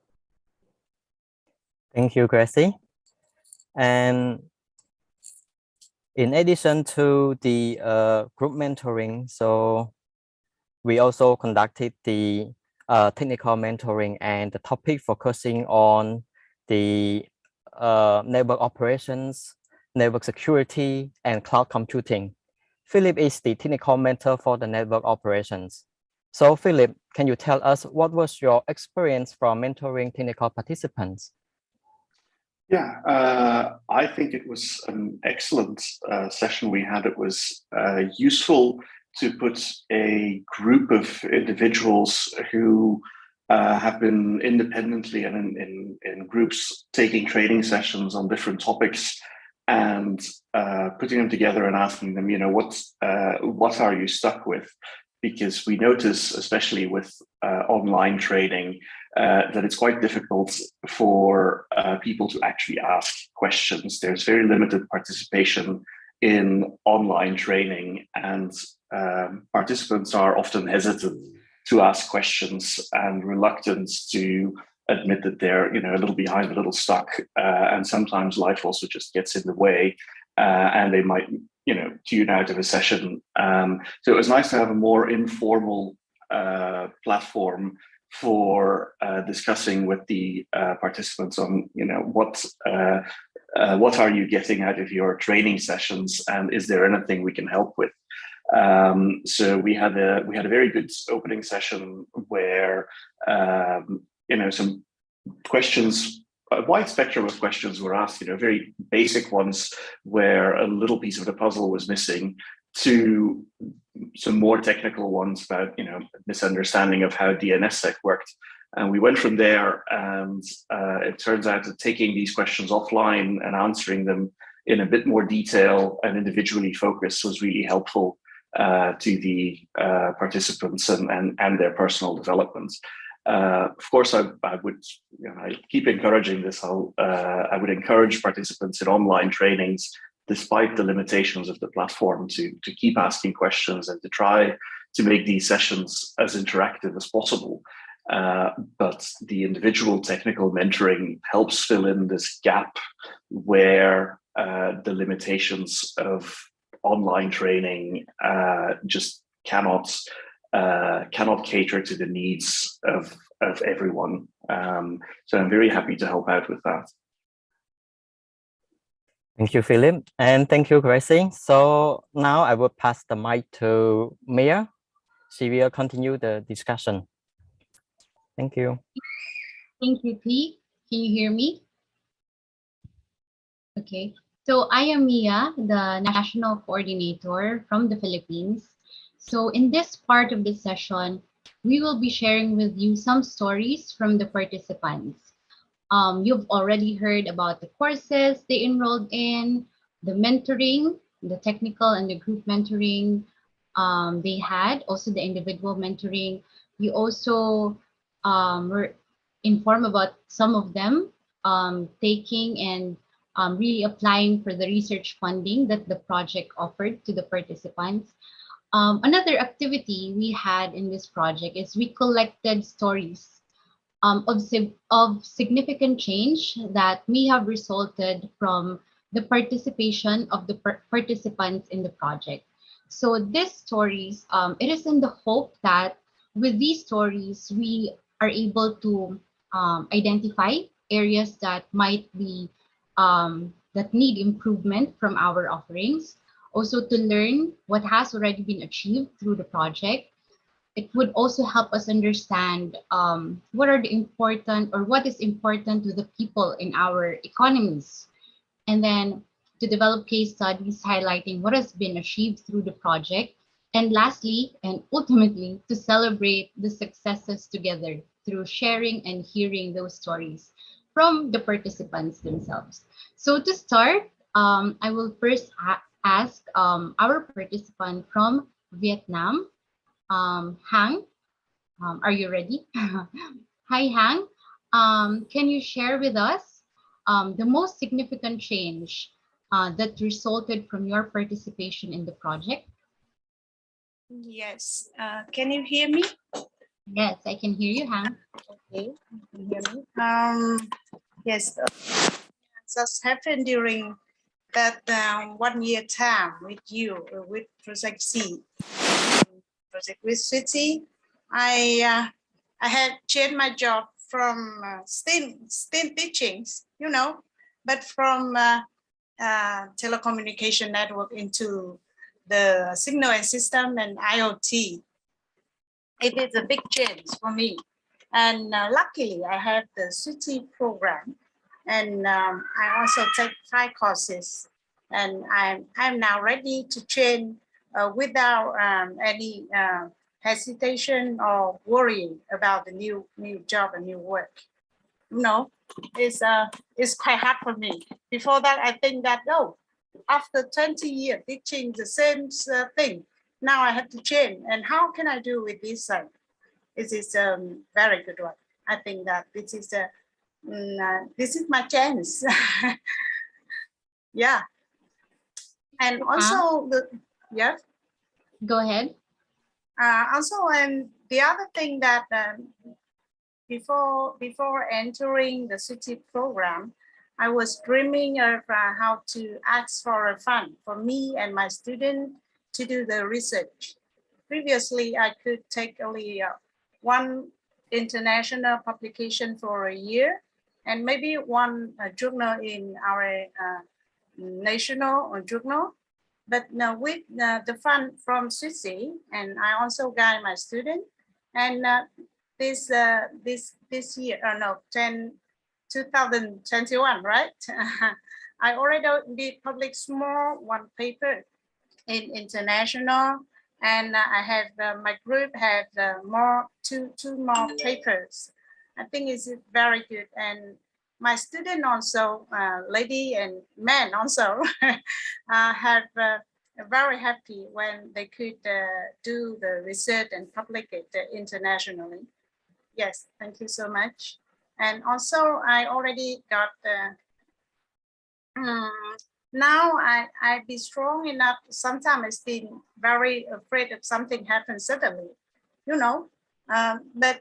Thank you, Gracie. And in addition to the group mentoring, so we also conducted the technical mentoring, and the topic focusing on the network operations, network security, and cloud computing. Philip is the technical mentor for the network operations. So Philip, can you tell us what was your experience from mentoring technical participants? Yeah, I think it was an excellent session we had. It was useful to put a group of individuals who have been independently and in groups taking training sessions on different topics, and putting them together and asking them, you know, what are you stuck with? Because we notice, especially with online training, that it's quite difficult for people to actually ask questions. There's very limited participation in online training, and participants are often hesitant to ask questions and reluctant to admit that they're, you know, a little behind, a little stuck, and sometimes life also just gets in the way, and they might tune out of a session. So it was nice to have a more informal platform for discussing with the participants on, what are you getting out of your training sessions, and is there anything we can help with? So we had a very good opening session where some questions, a wide spectrum of questions were asked, very basic ones where a little piece of the puzzle was missing, to some more technical ones about, misunderstanding of how DNSSEC worked. And we went from there, and it turns out that taking these questions offline and answering them in a bit more detail and individually focused was really helpful to the participants and their personal development. Of course, I would, I keep encouraging this. I would encourage participants in online trainings, despite the limitations of the platform, to keep asking questions and to try to make these sessions as interactive as possible. But the individual technical mentoring helps fill in this gap where the limitations of online training just cannot cater to the needs of everyone. So I'm very happy to help out with that. Thank you, Philip, and thank you, Gracie. So now I will pass the mic to Mia. She will continue the discussion. Thank you. Thank you, P. Can you hear me? Okay. So I am Mia, the National Coordinator from the Philippines. So in this part of the session, we will be sharing with you some stories from the participants. You've already heard about the courses they enrolled in, the mentoring, the technical and the group mentoring they had, also the individual mentoring. You also were informed about some of them taking and really applying for the research funding that the project offered to the participants. Another activity we had in this project is we collected stories of significant change that may have resulted from the participation of the participants in the project. So these stories, it is in the hope that with these stories, we are able to identify areas that might be, that need improvement from our offerings. Also to learn what has already been achieved through the project. It would also help us understand what are the important, or what is important to the people in our economies. And then to develop case studies highlighting what has been achieved through the project. And lastly, and ultimately, to celebrate the successes together through sharing and hearing those stories from the participants themselves. So to start, I will first ask our participant from Vietnam, Hang. Are you ready? Hi, Hang. Can you share with us the most significant change that resulted from your participation in the project? Yes. Can you hear me? Yes, I can hear you, Hang. Okay, you can hear me. Yes, just happened during that 1 year time with you, with Project C. Project with City, I had changed my job from STEM teachings, but from telecommunication network into the signal and system and IoT. It is a big change for me. And luckily, I have the City program, and I also take 5 courses, and I'm now ready to train without any hesitation or worrying about the new job and new work. It's quite hard for me. Before that, I think that, after 20 years teaching the same thing, now I have to change. And how can I do with this? This is a very good one. I think that this is my chance. Yeah. And also yes. Go ahead. Also, and the other thing that before entering the City program, I was dreaming of how to ask for a fund for me and my student to do the research. Previously, I could take only one international publication for a year and maybe one journal in our national journal. But now with the fund from Switzerland, and I also guide my student, and this year, 2021, right? I already did publish small one paper in international, and I have my group have two more papers. I think it's very good, and my student also, lady and men also, have very happy when they could do the research and publish it internationally. Yes, thank you so much. And also, I already got now I be strong enough. Sometimes it's been very afraid of something happens suddenly, you know. But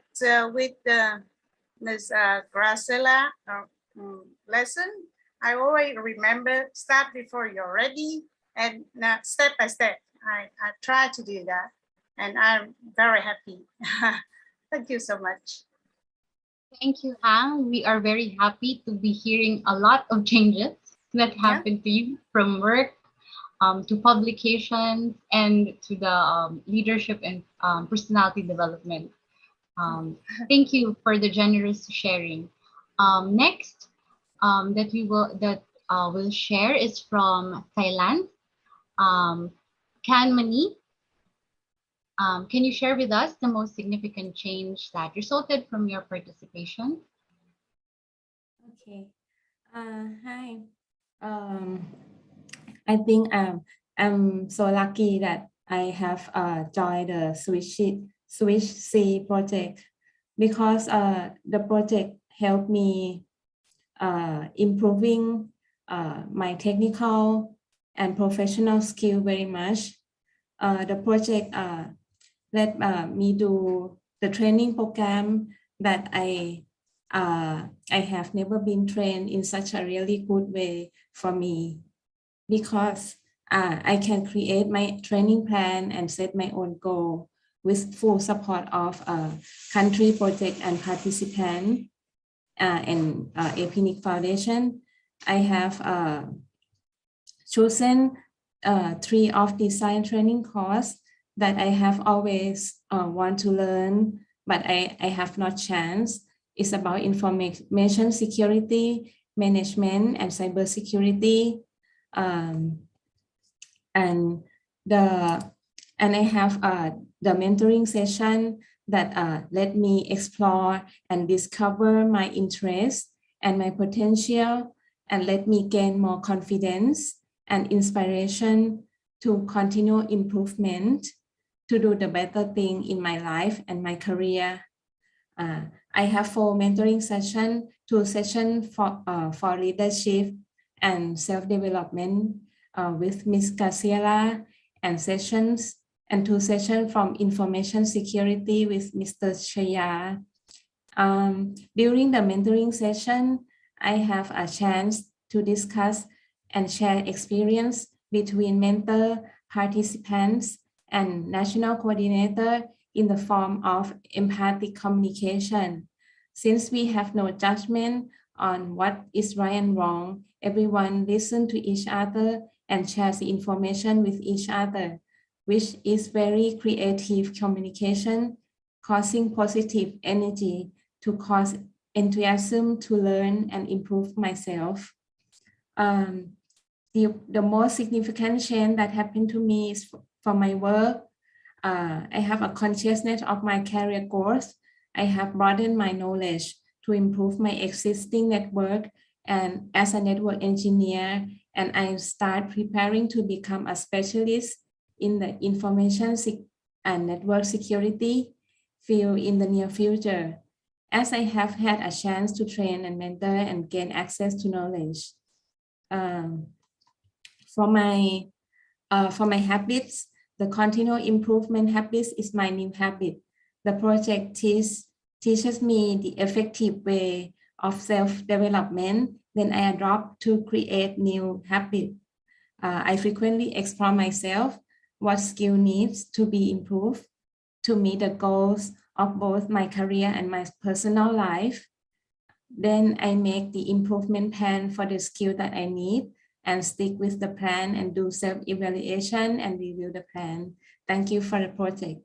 with Ms. Graciela lesson, I always remember start before you're ready, and step by step, I try to do that, and I'm very happy. Thank you so much. Thank you, Hang. We are very happy to be hearing a lot of changes that happened to you from work to publications and to the leadership and personality development. Thank you for the generous sharing. Next, that will share is from Thailand. Kanmani, can you share with us the most significant change that resulted from your participation? Okay. Hi. I think I'm so lucky that I have joined the Switch C project, because the project helped me improving my technical and professional skill very much. The project let me do the training program that I have never been trained in such a really good way for me, because I can create my training plan and set my own goal with full support of country project and participant and APRICOT Foundation. I have chosen 3 of design training course that I have always want to learn, but I have not chance. It's about information security, management, and cybersecurity. And I have the mentoring session that let me explore and discover my interests and my potential, and let me gain more confidence and inspiration to continue improvement, to do the better thing in my life and my career. I have 4 mentoring sessions, 2 sessions for leadership and self-development with Ms. Graciela, and 2 sessions from information security with Mr. Chaya. During the mentoring session, I have a chance to discuss and share experience between mentor, participants, and national coordinator in the form of empathic communication. Since we have no judgment on what is right and wrong, everyone listens to each other and shares the information with each other, which is very creative communication, causing positive energy to cause enthusiasm to learn and improve myself. The most significant change that happened to me is for my work. I have a consciousness of my career goals. I have broadened my knowledge to improve my existing network and as a network engineer, and I start preparing to become a specialist in the information and network security field in the near future, as I have had a chance to train and mentor and gain access to knowledge. For my habits, the continual improvement habits is my new habit. The project teaches me the effective way of self-development Then I adopt to create new habits. I frequently explore myself, what skill needs to be improved to meet the goals of both my career and my personal life. Then I make the improvement plan for the skill that I need and stick with the plan and do self-evaluation and review the plan. Thank you for the project.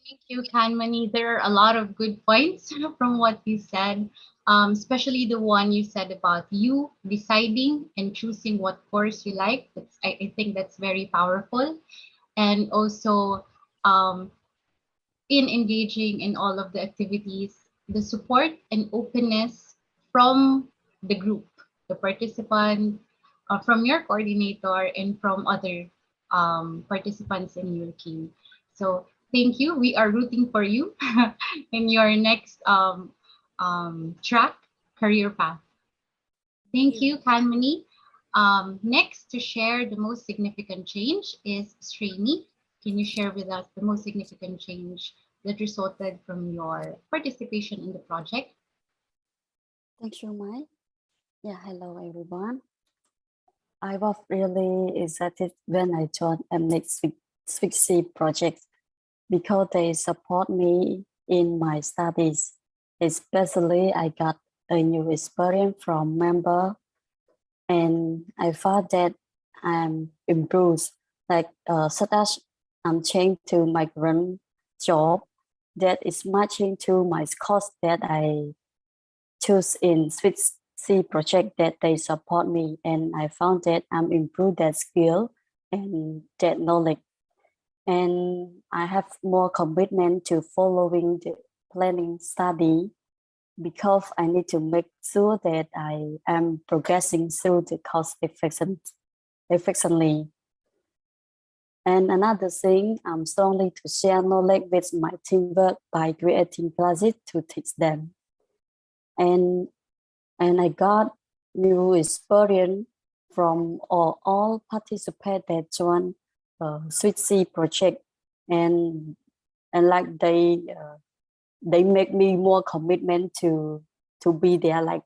Thank you, Kanmani. There are a lot of good points from what you said, especially the one you said about you deciding and choosing what course you like. I think that's very powerful. And also in engaging in all of the activities, the support and openness from the group, the participant, from your coordinator, and from other participants in your team. So thank you. We are rooting for you in your next track, career path. Thank you, Kanmani. Next to share the most significant change is Srini. Can you share with us the most significant change that resulted from your participation in the project? Thank you, Mai. Yeah, hello everyone. I was really excited when I joined MNEX Swixi project because they support me in my studies. Especially, I got a new experience from member, and I found that I'm improved, like such as I'm changed to my current job that is matching to my course that I choose in Swixi project that they support me, and I found that I'm improved that skill and that knowledge. And I have more commitment to following the planning study because I need to make sure that I am progressing through the course efficiently. And another thing, I'm strongly to share knowledge with my teamwork by creating classes to teach them. And I got new experience from all participants that joined Swixi project, and like they make me more commitment to be there like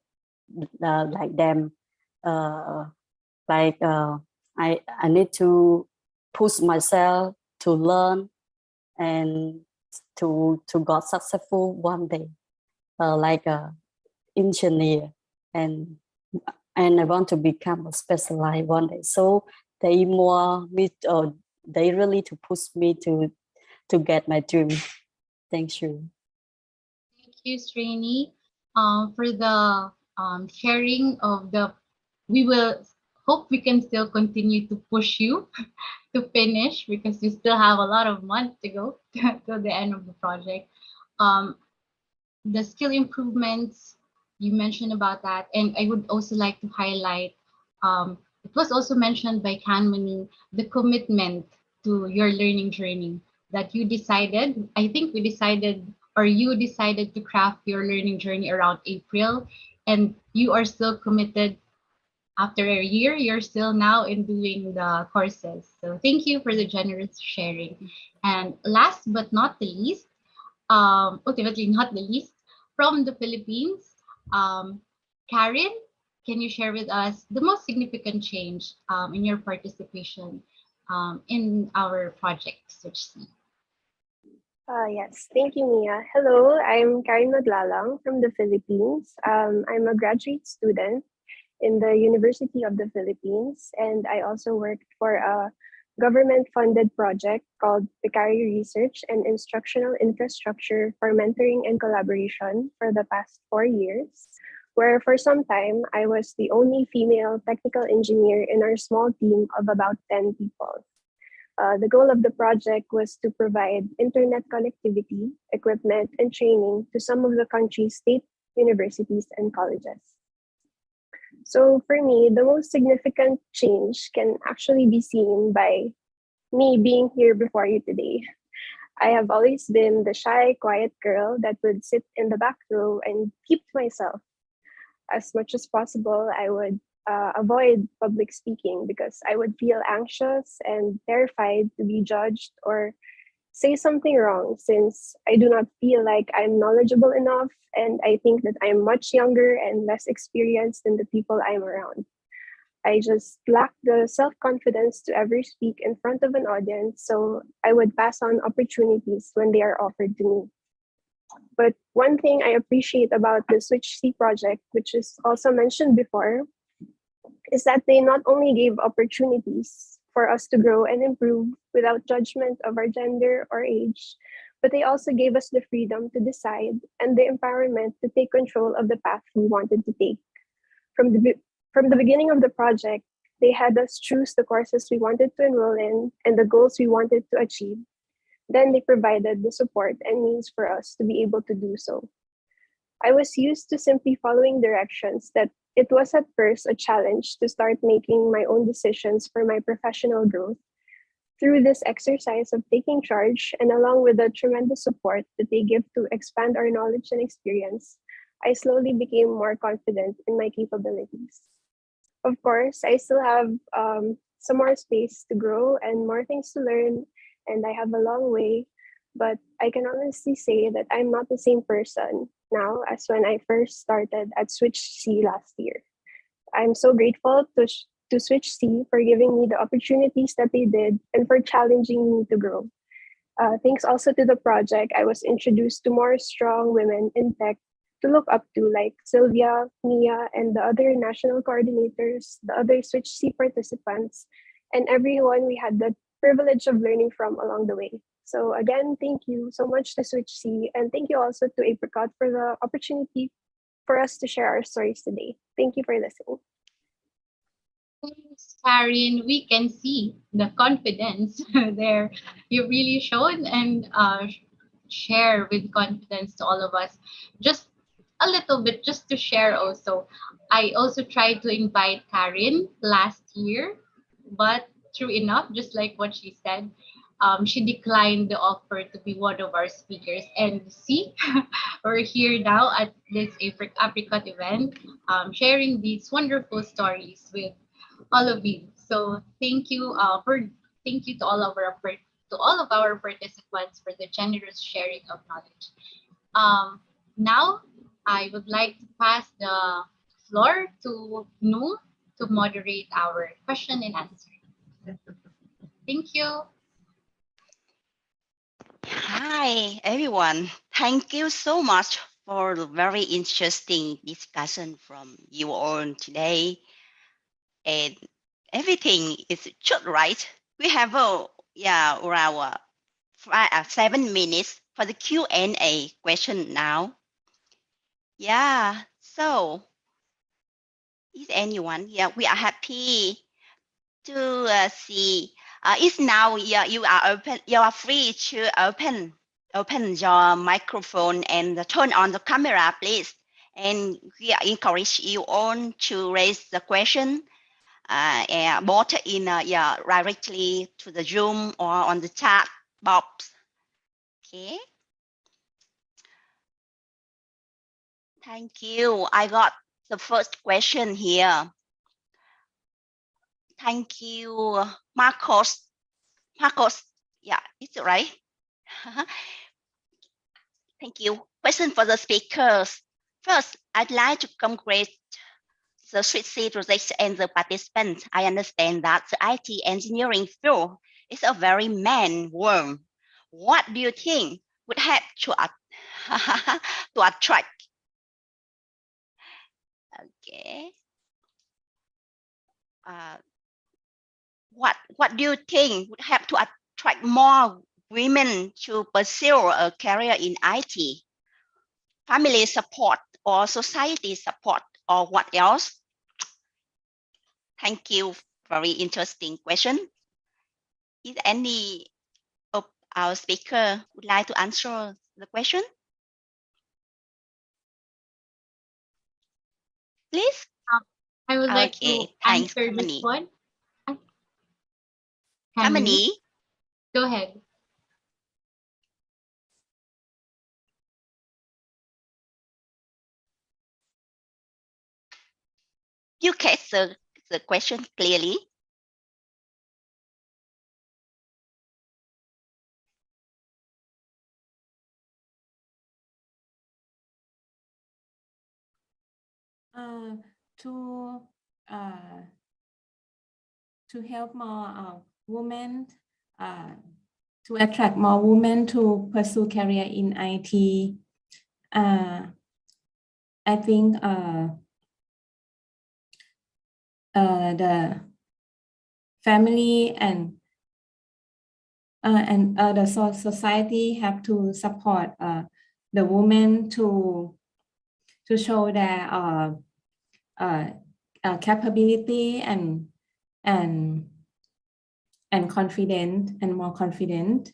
them. I need to push myself to learn and to got successful one day, like a engineer, and I want to become a specialized one day. So they they really to push me to get my dream. Thank you. Thank you, Srini, for the sharing of the. We will hope we can still continue to push you to finish because we still have a lot of months to go to the end of the project. The skill improvements you mentioned about that, and I would also like to highlight. It was also mentioned by Kanmani, the commitment to your learning journey that you decided. I think we decided, or you decided to craft your learning journey around April, and you are still committed. After a year, you're still now in doing the courses. So thank you for the generous sharing. And last but not the least, ultimately not the least, from the Philippines, Karen, can you share with us the most significant change in your participation in our project, Swixi? Yes, thank you, Mia. Hello, I'm Karen Madlalang from the Philippines. I'm a graduate student in the University of the Philippines, and I also worked for a government-funded project called Picari Research and Instructional Infrastructure for Mentoring and Collaboration for the past 4 years, where for some time I was the only female technical engineer in our small team of about 10 people. The goal of the project was to provide internet connectivity, equipment, and training to some of the country's state universities and colleges. So for me, the most significant change can actually be seen by me being here before you today. I have always been the shy, quiet girl that would sit in the back row and keep to myself. As much as possible, I would avoid public speaking because I would feel anxious and terrified to be judged or say something wrong since I do not feel like I'm knowledgeable enough, and I think that I'm much younger and less experienced than the people I'm around. I just lack the self confidence to ever speak in front of an audience, so I would pass on opportunities when they are offered to me. But one thing I appreciate about the Switch C project, which is also mentioned before, is that they not only gave opportunities for us to grow and improve without judgment of our gender or age, but they also gave us the freedom to decide and the empowerment to take control of the path we wanted to take. From the beginning of the project, they had us choose the courses we wanted to enroll in and the goals we wanted to achieve. Then they provided the support and means for us to be able to do so. I was used to simply following directions that it was at first a challenge to start making my own decisions for my professional growth. Through this exercise of taking charge and along with the tremendous support that they give to expand our knowledge and experience, I slowly became more confident in my capabilities. Of course, I still have some more space to grow and more things to learn, and I have a long way, but I can honestly say that I'm not the same person now as when I first started at Switch C last year. I'm so grateful to Switch C for giving me the opportunities that they did and for challenging me to grow. Thanks also to the project, I was introduced to more strong women in tech to look up to, like Sylvia, Mia, and the other national coordinators, the other Switch C participants, and everyone we had the privilege of learning from along the way. So again, thank you so much to Switch C, and thank you also to APRICOT for the opportunity for us to share our stories today. Thank you for listening. Thanks, Karen. We can see the confidence there you really showed and share with confidence to all of us. Just a little bit, just to share also. I also tried to invite Karen last year, but true enough, just like what she said, she declined the offer to be one of our speakers. And see, we're here now at this Apricot event, sharing these wonderful stories with all of you. So thank you to all of our participants for the generous sharing of knowledge. Now I would like to pass the floor to Nu to moderate our question and answer. Thank you. Hi, everyone. Thank you so much for the very interesting discussion from you all today. And everything is just right. We have around 7 minutes for the Q&A question now. Yeah, so is anyone? Yeah, we are happy to see. Is now you are open. You are free to open your microphone and turn on the camera, please. And we encourage you all to raise the question, both in directly to the Zoom or on the chat box. Okay. Thank you. I got the first question here. Thank you, Marcos. Marcos, yeah, it's right. Thank you. Question for the speakers. First, I'd like to congratulate the Switch C project and the participants. I understand that the IT engineering field is a very man world. What do you think would help to attract? Okay. What do you think would help to attract more women to pursue a career in IT? Family support or society support or what else? Thank you. Very interesting question. Is any of our speaker would like to answer the question? Please. I would like to thanks, answer this Kamini. one. Kamini, go ahead. You catch the question clearly. to uh, to help more women, to attract more women to pursue career in IT. I think the family and the society have to support the women to show their capability and confident and more confident.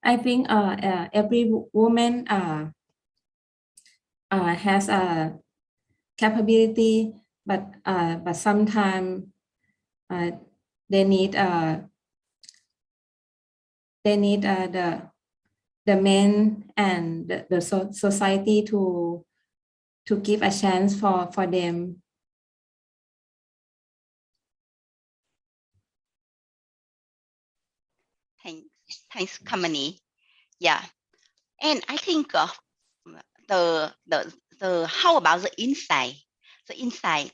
I think every woman has a capability, but sometimes they need the men and the society to give a chance for them. Thanks, company. Yeah, and I think the how about the insight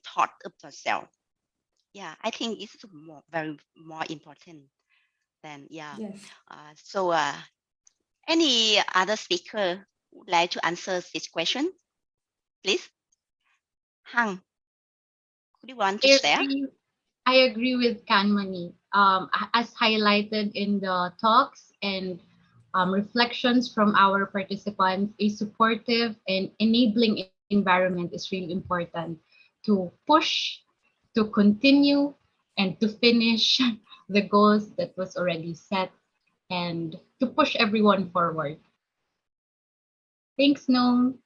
thought of yourself? Yeah, I think it's very more important than yeah. Yes. So any other speaker would like to answer this question, please? Hang, could you want to share? I agree with Kanmani. As highlighted in the talks and reflections from our participants, a supportive and enabling environment is really important to push, to continue, and to finish the goals that was already set and to push everyone forward. Thanks, Noam.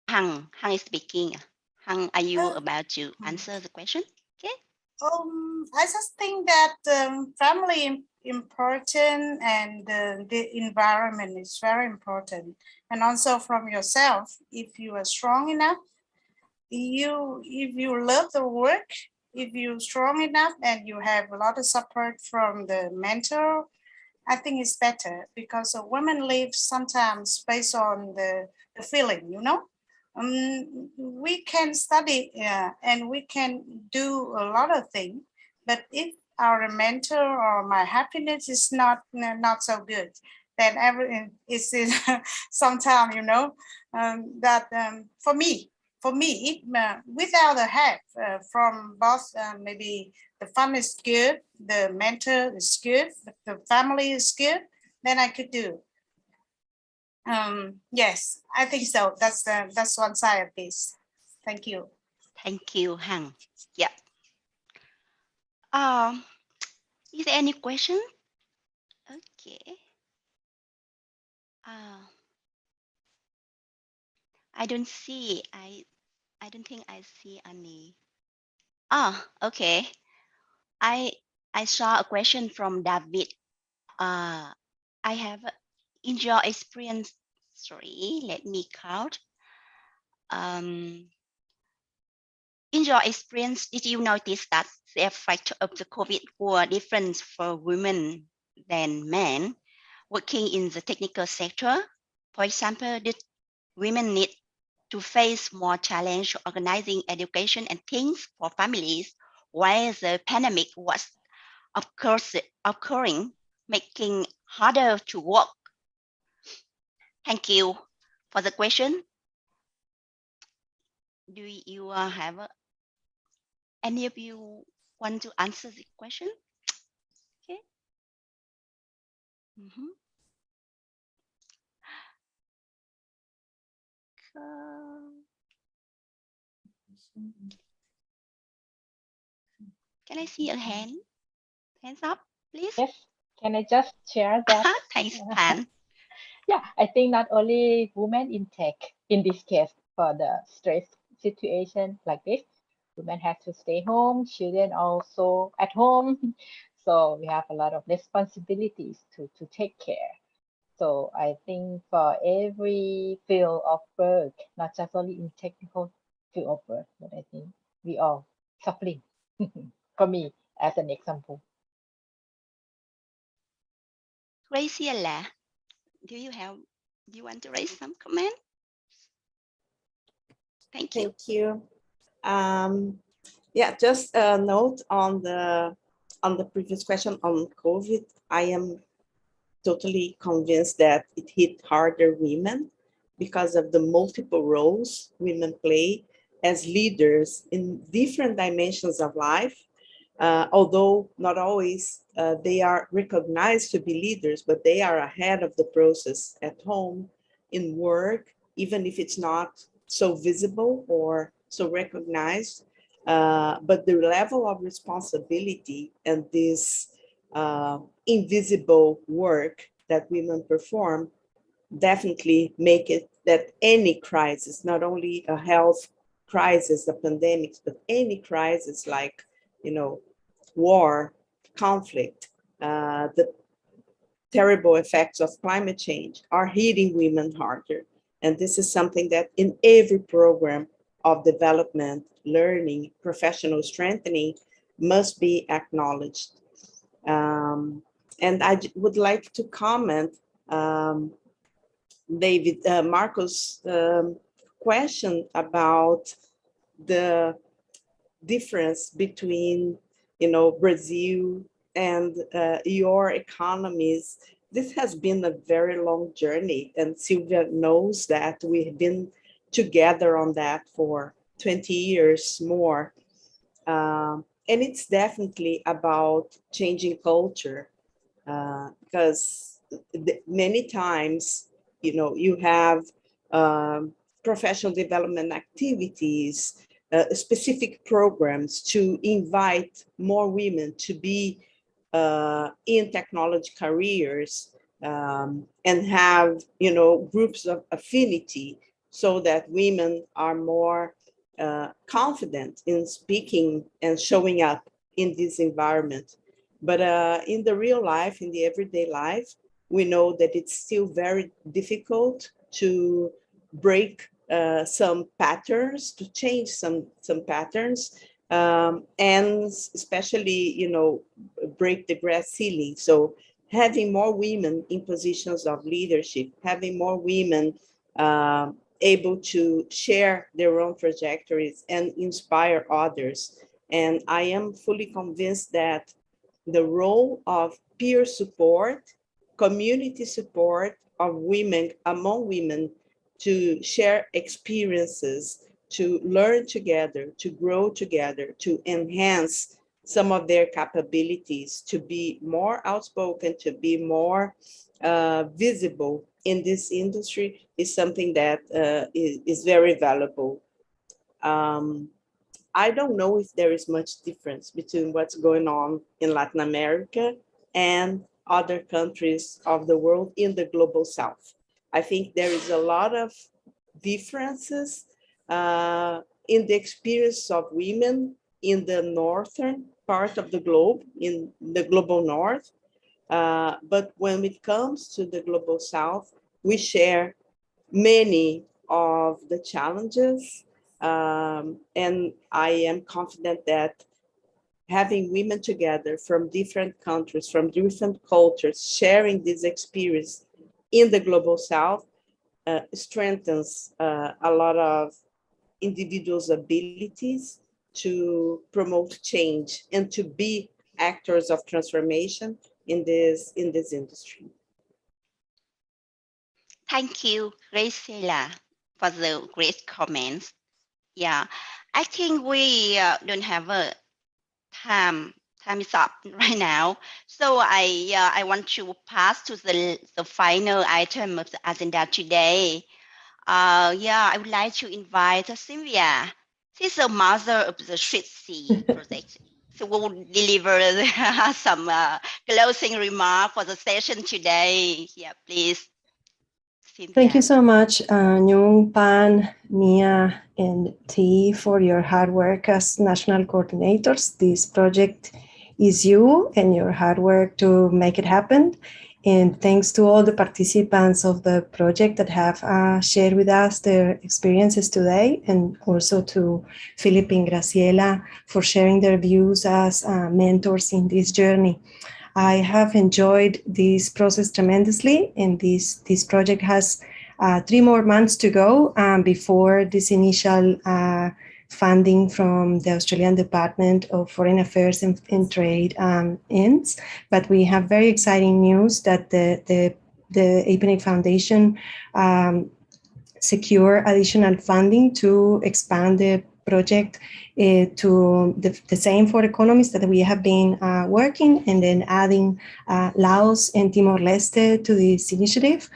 Hang is speaking. Hang, are you about to answer the question? Okay. I just think that family important and the environment is very important, and also from yourself. If you are strong enough, if you love the work, if you're strong enough, and you have a lot of support from the mentor, I think it's better, because a woman lives sometimes based on the feeling, you know. We can study and we can do a lot of things, but if our mentor or my happiness is not so good, then everything is sometimes, you know, that for me, without the help from both, maybe the fun is good, the mentor is good, the family is good, then I could do. Yes, I think so. That's one side of this. Thank you. Thank you, Hang. Yeah. Is there any question? Okay. I don't see. I don't think I see any. Okay. I saw a question from David. I have in your experience. Sorry, let me count. In your experience, did you notice that the effect of the COVID were different for women than men working in the technical sector? For example, did women need to face more challenge organizing education and things for families while the pandemic was occurring, making harder to work? Thank you for the question. Do you have any of you want to answer the question? Okay. Can I see a hand? Hands up, please. Yes, can I just share that? Thanks, Han. Yeah, I think not only women in tech, in this case, for the stress situation like this, women have to stay home, children also at home. So we have a lot of responsibilities to take care. So I think for every field of work, not just only in technical field of work, but I think we all suffering. For me, as an example. Graciela, do you want to raise some comment? Thank you. Thank you. Yeah, just a note on the previous question on COVID. I am totally convinced that it hit harder women because of the multiple roles women play as leaders in different dimensions of life. Although not always they are recognized to be leaders, but they are ahead of the process at home, in work, even if it's not so visible or so recognized. But the level of responsibility and this invisible work that women perform definitely make it that any crisis, not only a health crisis, the pandemics, but any crisis like, war, conflict, the terrible effects of climate change are hitting women harder. And this is something that in every program of development, learning, professional strengthening must be acknowledged. And I would like to comment, David, Marco's question about the difference between, Brazil and your economies. This has been a very long journey, and Sylvia knows that we've been together on that for 20 years more. And it's definitely about changing culture, because many times, you have professional development activities, specific programs to invite more women to be in technology careers, and have, groups of affinity so that women are more confident in speaking and showing up in this environment. But in the real life, in the everyday life, we know that it's still very difficult to break some patterns, to change some patterns, and especially, break the glass ceiling. So having more women in positions of leadership, having more women able to share their own trajectories and inspire others. And I am fully convinced that the role of peer support, community support of women, among women, to share experiences, to learn together, to grow together, to enhance some of their capabilities, to be more outspoken, to be more visible in this industry is something that is very valuable. I don't know if there is much difference between what's going on in Latin America and other countries of the world in the global South. I think there is a lot of differences in the experience of women in the northern part of the globe, in the global North. But when it comes to the global South, we share many of the challenges. And I am confident that having women together from different countries, from different cultures, sharing this experience in the global South strengthens a lot of individuals' abilities to promote change and to be actors of transformation in this industry. Thank you, Graciela, for the great comments. Yeah, I think we don't have a time. Time is up right now. So I want to pass to the final item of the agenda today. I would like to invite Sylvia. She's the mother of the Street Sea project. So we will deliver some closing remark for the session today. Yeah, please. Cynthia. Thank you so much, Nhung, Pan, Mia, and T for your hard work as national coordinators. This project is you and your hard work to make it happen. And thanks to all the participants of the project that have shared with us their experiences today, and also to Philip and Graciela for sharing their views as mentors in this journey. I have enjoyed this process tremendously, and this project has 3 more months to go before this initial funding from the Australian Department of Foreign Affairs and Trade ends. But we have very exciting news that the APRICOT Foundation secure additional funding to expand the project to the same 4 economies that we have been working, and then adding Laos and Timor-Leste to this initiative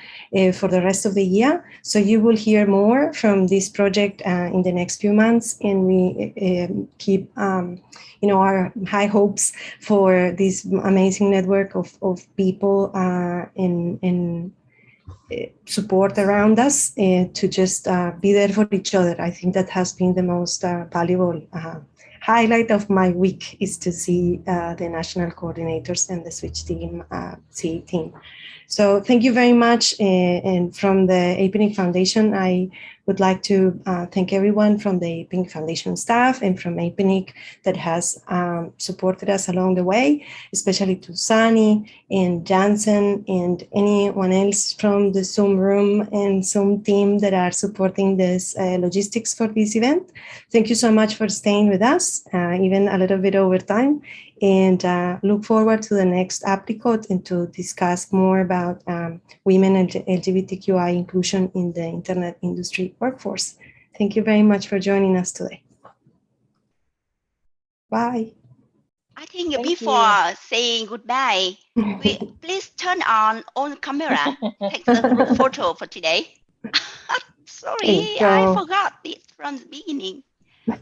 for the rest of the year. So you will hear more from this project in the next few months, and we keep our high hopes for this amazing network of people in support around us to just be there for each other. I think that has been the most valuable highlight of my week, is to see the national coordinators and the switch team, CE team. So thank you very much. And from the APRICOT Foundation, I would like to thank everyone from the APRICOT Foundation staff and from APRICOT that has supported us along the way, especially to Sunny and Jansen and anyone else from the Zoom room and Zoom team that are supporting this logistics for this event. Thank you so much for staying with us, even a little bit over time, and look forward to the next APRICOT and to discuss more about women and LGBTQI inclusion in the internet industry workforce. Thank you very much for joining us today. Bye. I think before saying goodbye, please turn on camera. Take a group photo for today. Sorry, I forgot it from the beginning.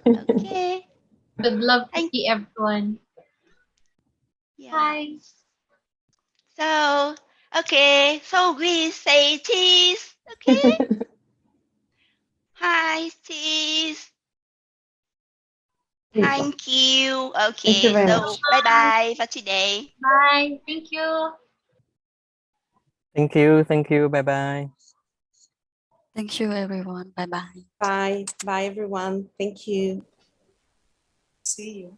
Okay. Would love to see everyone. Yeah. Hi. So, okay. So we say cheese. Okay. Hi, cheese. Thank you. Okay. Thank you very So much. bye-bye for today. Bye. Thank you. Thank you. Thank you. Bye-bye. Thank you, everyone. Bye-bye. Bye. Bye, everyone. Thank you. See you.